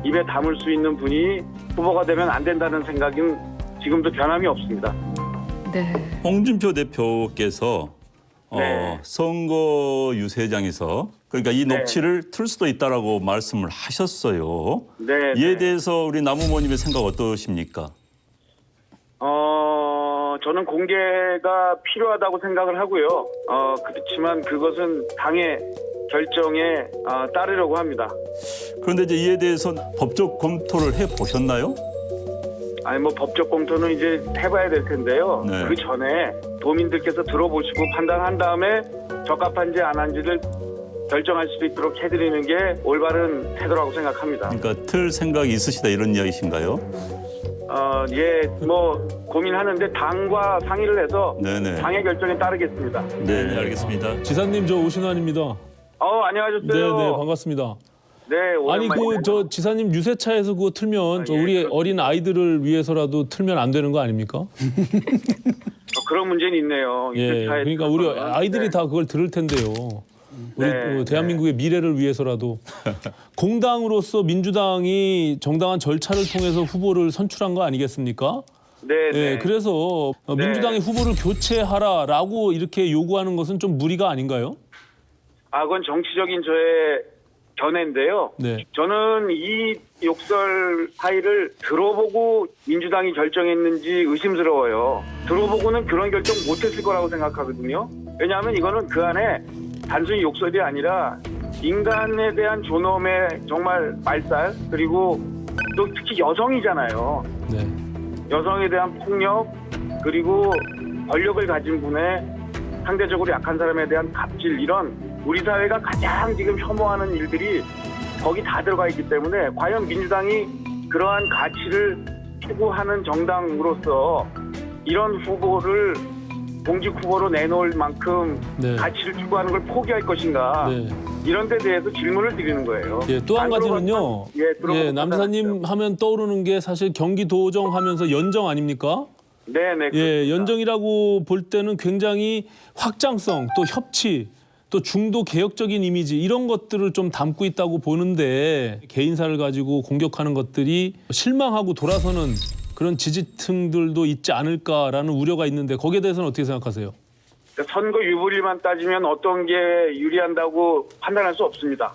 입에 담을 수 있는 분이 후보가 되면 안 된다는 생각은 지금도 변함이 없습니다. 네. 홍준표 대표께서 네. 선거 유세장에서 그러니까 이 녹취를 틀 수도 있다라고 말씀을 하셨어요. 네. 이에 네. 대해서 우리 남우모님의 생각 어떠십니까? 저는 공개가 필요하다고 생각을 하고요. 그렇지만 그것은 당의 결정에 따르려고 합니다. 그런데 이제 이에 대해서 법적 검토를 해 보셨나요? 아니 뭐 법적 검토는 이제 해봐야 될 텐데요. 네. 그 전에 도민들께서 들어보시고 판단한 다음에 적합한지 안 한지를 결정할 수 있도록 해드리는 게 올바른 태도라고 생각합니다. 그러니까 틀 생각이 있으시다 이런 이야기신가요? 예, 뭐 고민하는데 당과 상의를 해서 네네. 당의 결정에 따르겠습니다. 네, 알겠습니다. 지사님 저 오신환입니다. 안녕하셨어요. 네, 반갑습니다. 네, 아니 오랜만이네요. 저 지사님 유세차에서 그거 틀면 저 예, 우리 그렇습니다. 어린 아이들을 위해서라도 틀면 안 되는 거 아닙니까? 그런 문제는 있네요. 예. 유세차에 그러니까 우리 들어가면. 아이들이 네. 다 그걸 들을 텐데요. 우리 네, 대한민국의 미래를 위해서라도 공당으로서 민주당이 정당한 절차를 통해서 후보를 선출한 거 아니겠습니까? 네, 예, 네. 그래서 민주당이 후보를 교체하라라고 이렇게 요구하는 것은 좀 무리가 아닌가요? 그건 정치적인 저의 견해인데요. 네. 저는 이 욕설 파일을 들어보고 민주당이 결정했는지 의심스러워요. 들어보고는 그런 결정 못했을 거라고 생각하거든요. 왜냐하면 이거는 그 안에 단순히 욕설이 아니라 인간에 대한 존엄의 정말 말살 그리고 또 특히 여성이잖아요. 네. 여성에 대한 폭력 그리고 권력을 가진 분의 상대적으로 약한 사람에 대한 갑질 이런 우리 사회가 가장 지금 혐오하는 일들이 거기 다 들어가 있기 때문에 과연 민주당이 그러한 가치를 추구하는 정당으로서 이런 후보를 공직 후보로 내놓을 만큼 네. 가치를 추구하는 걸 포기할 것인가 네. 이런 데 대해서 질문을 드리는 거예요. 예, 또 한 안 가지는요. 들어봤던- 예, 들어봤던 남지사님 하면 떠오르는 게 사실 경기도정 하면서 연정 아닙니까? 네네. 예, 연정이라고 볼 때는 굉장히 확장성, 또 협치, 또 중도 개혁적인 이미지 이런 것들을 좀 담고 있다고 보는데 개인사를 가지고 공격하는 것들이 실망하고 돌아서는 그런 지지층들도 있지 않을까라는 우려가 있는데 거기에 대해서는 어떻게 생각하세요? 선거 유불리만 따지면 어떤 게 유리한다고 판단할 수 없습니다.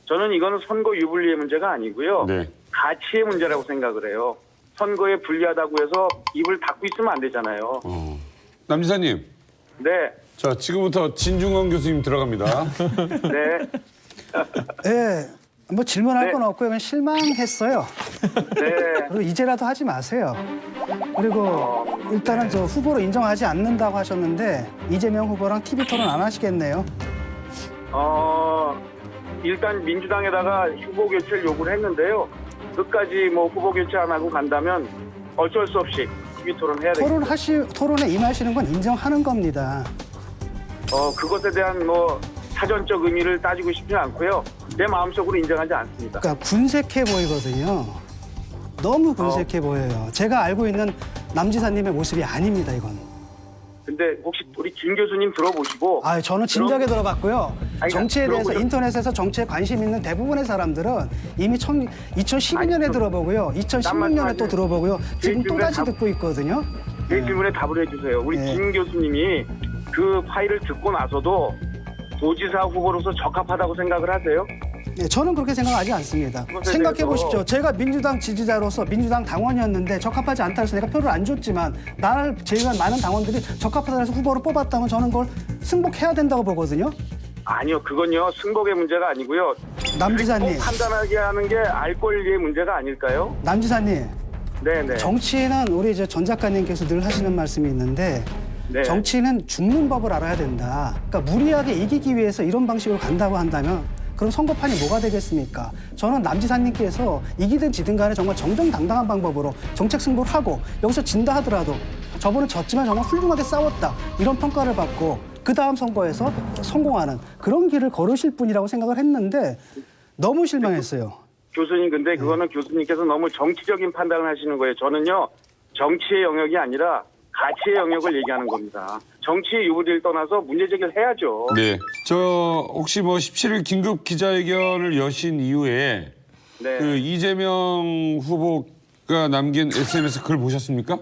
저는 이거는 선거 유불리의 문제가 아니고요. 네. 가치의 문제라고 생각을 해요. 선거에 불리하다고 해서 입을 닫고 있으면 안 되잖아요. 남지사님, 네, 자 지금부터 진중권 교수님 들어갑니다. 네, 예, 뭐 질문할 네. 건 없고요. 그냥 실망했어요. 네. 그리고 이제라도 하지 마세요. 그리고 일단은 저 후보로 인정하지 않는다고 하셨는데 이재명 후보랑 TV 토론 안 하시겠네요. 일단 민주당에다가 후보 교체를 요구를 했는데요. 끝까지 뭐 후보 교체 안 하고 간다면 어쩔 수 없이 TV 토론해야 되겠죠. 토론에 임하시는 건 인정하는 겁니다. 그것에 대한 뭐 사전적 의미를 따지고 싶지는 않고요. 내 마음속으로 인정하지 않습니다. 그러니까 군색해 보이거든요. 너무 군색해 보여요. 제가 알고 있는 남지사님의 모습이 아닙니다, 이건. 근데 혹시 우리 김 교수님 들어보시고 아, 저는 진작에 들어봤고요. 아니, 정치에 대해서 들어보죠. 인터넷에서 정치에 관심 있는 대부분의 사람들은 이미 2012년에 아니, 들어보고요. 2016년에 또 들어보고요. 지금 제 또다시 질문에 듣고 있거든요. 제 질문에 답을 해주세요. 우리 네. 김 교수님이 그 파일을 듣고 나서도 도지사 후보로서 적합하다고 생각을 하세요? 네, 저는 그렇게 생각하지 않습니다. 그것에 생각해 대해서- 보십시오. 제가 민주당 지지자로서 민주당 당원이었는데 적합하지 않다 해서 내가 표를 안 줬지만 나를 제외한 많은 당원들이 적합하다 해서 후보로 뽑았다면 저는 그걸 승복해야 된다고 보거든요. 아니요, 그건요 승복의 문제가 아니고요. 남지사님, 꼭 판단하게 하는 게 알 권리의 문제가 아닐까요? 남지사님. 네네. 정치인은 우리 이제 전 작가님께서 늘 하시는 말씀이 있는데 네. 정치인은 죽는 법을 알아야 된다. 그러니까 무리하게 이기기 위해서 이런 방식으로 간다고 한다면 그럼 선거판이 뭐가 되겠습니까? 저는 남지사님께서 이기든 지든 간에 정말 정정당당한 방법으로 정책 승부를 하고 여기서 진다 하더라도 저번에 졌지만 정말 훌륭하게 싸웠다. 이런 평가를 받고 그 다음 선거에서 성공하는 그런 길을 걸으실 분이라고 생각을 했는데 너무 실망했어요. 교수님 근데 그거는 교수님께서 너무 정치적인 판단을 하시는 거예요. 저는요 정치의 영역이 아니라 가치의 영역을 얘기하는 겁니다. 정치의 유불리를 떠나서 문제 제기를 해야죠. 네. 저 혹시 뭐 17일 긴급 기자회견을 여신 이후에 네. 그 이재명 후보가 남긴 SNS 글 보셨습니까?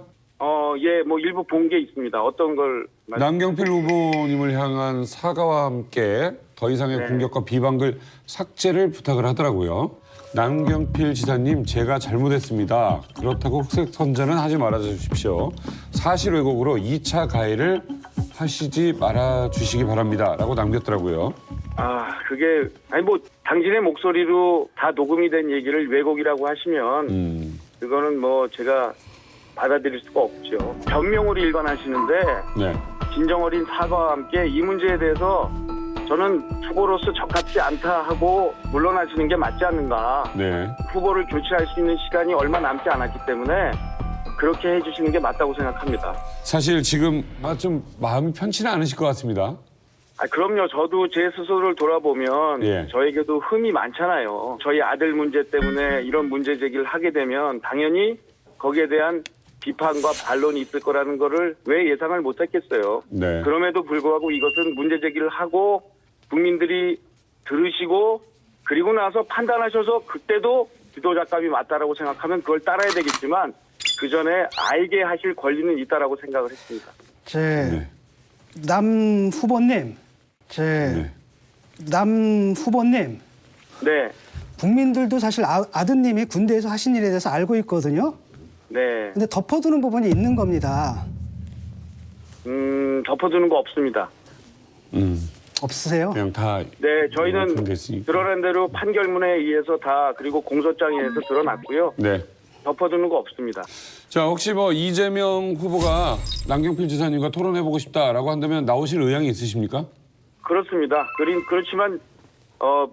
예, 뭐 일부 본 게 있습니다. 어떤 걸 남경필 후보님을 향한 사과와 함께 더 이상의 네. 공격과 비방글 삭제를 부탁을 하더라고요. 남경필 지사님, 제가 잘못했습니다. 그렇다고 흑색 선전은 하지 말아 주십시오. 사실 왜곡으로 2차 가해를 하시지 말아 주시기 바랍니다. 라고 남겼더라고요. 그게 아니 뭐 당신의 목소리로 다 녹음이 된 얘기를 왜곡이라고 하시면 그거는 뭐 제가 받아들일 수가 없죠. 변명으로 일관하시는데 네. 진정 어린 사과와 함께 이 문제에 대해서 저는 후보로서 적합지 않다 하고 물러나시는 게 맞지 않는가. 네. 후보를 교체할 수 있는 시간이 얼마 남지 않았기 때문에 그렇게 해주시는 게 맞다고 생각합니다. 사실 지금 좀 마음이 편치는 않으실 것 같습니다. 그럼요. 저도 제 스스로를 돌아보면 예. 저에게도 흠이 많잖아요. 저희 아들 문제 때문에 이런 문제 제기를 하게 되면 당연히 거기에 대한 비판과 반론이 있을 거라는 거를 왜 예상을 못했겠어요. 네. 그럼에도 불구하고 이것은 문제 제기를 하고 국민들이 들으시고 그리고 나서 판단하셔서 그때도 지도자감이 맞다라고 생각하면 그걸 따라야 되겠지만 그 전에 알게 하실 권리는 있다라고 생각을 했습니다. 남 후보님, 남 후보님. 네, 국민들도 사실 아드님이 군대에서 하신 일에 대해서 알고 있거든요. 네. 근데 덮어두는 부분이 있는 겁니다. 덮어두는 거 없습니다. 없으세요? 그냥 다. 네, 그런 게 저희는 있으니까. 드러난 대로 판결문에 의해서 다 그리고 공소장에 의해서 드러났고요. 네. 덮어두는 거 없습니다. 자, 혹시 뭐 이재명 후보가 남경필 지사님과 토론해보고 싶다라고 한다면 나오실 의향이 있으십니까? 그렇습니다. 그렇지만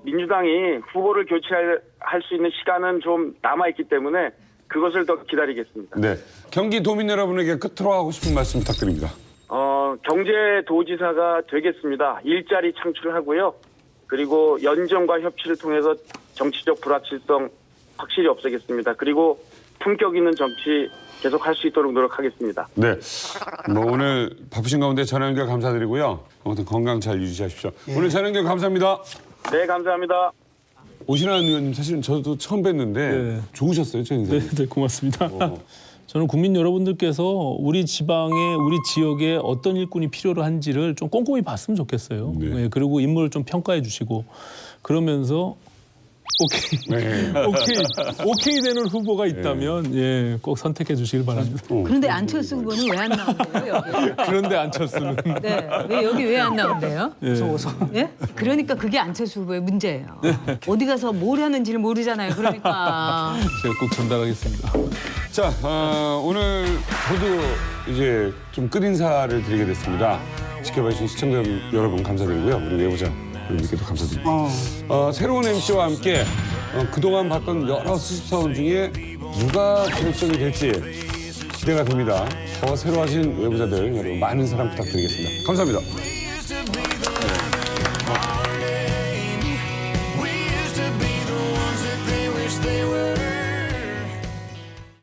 민주당이 후보를 교체할 수 있는 시간은 좀 남아있기 때문에 그것을 더 기다리겠습니다. 네. 경기도민 여러분에게 끝으로 하고 싶은 말씀 부탁드립니다. 경제도지사가 되겠습니다. 일자리 창출하고요. 그리고 연정과 협치를 통해서 정치적 불확실성 확실히 없애겠습니다. 그리고 품격 있는 정치 계속 할 수 있도록 노력하겠습니다. 네. 뭐 오늘 바쁘신 가운데 전화 연결 감사드리고요. 아무튼 건강 잘 유지하십시오. 오늘 전화 연결 감사합니다. 네, 감사합니다. 오신환 의원님 사실은 저도 처음 뵀는데 네. 좋으셨어요, 저 인상. 네, 고맙습니다. 저는 국민 여러분들께서 우리 지방에 우리 지역에 어떤 일꾼이 필요로 한지를 좀 꼼꼼히 봤으면 좋겠어요. 네. 네, 그리고 인물을 좀 평가해 주시고 그러면서 오케이 네. 오케이 되는 후보가 있다면 예, 꼭 선택해 주시길 바랍니다. 그런데 안철수 후보는 왜 안 나온대요, 여기? 그런데 안철수는 네, 왜 여기 왜 안 나온대요? 예. 예? 그러니까 그게 안철수 후보의 문제예요. 어디 가서 뭘 하는지를 모르잖아요. 그러니까. 제가 꼭 전달하겠습니다. 자, 오늘 모두 이제 좀 끝인사를 드리게 됐습니다. 지켜봐 주신 시청자 여러분 감사드리고요. 우리 외부자 여러분께도 감사드립니다. 새로운 MC와 함께 그동안 봤던 여러 수습사원 중에 누가 결정이 될지 기대가 됩니다. 더 새로워진 외부자들 여러분 많은 사랑 부탁드리겠습니다. 감사합니다.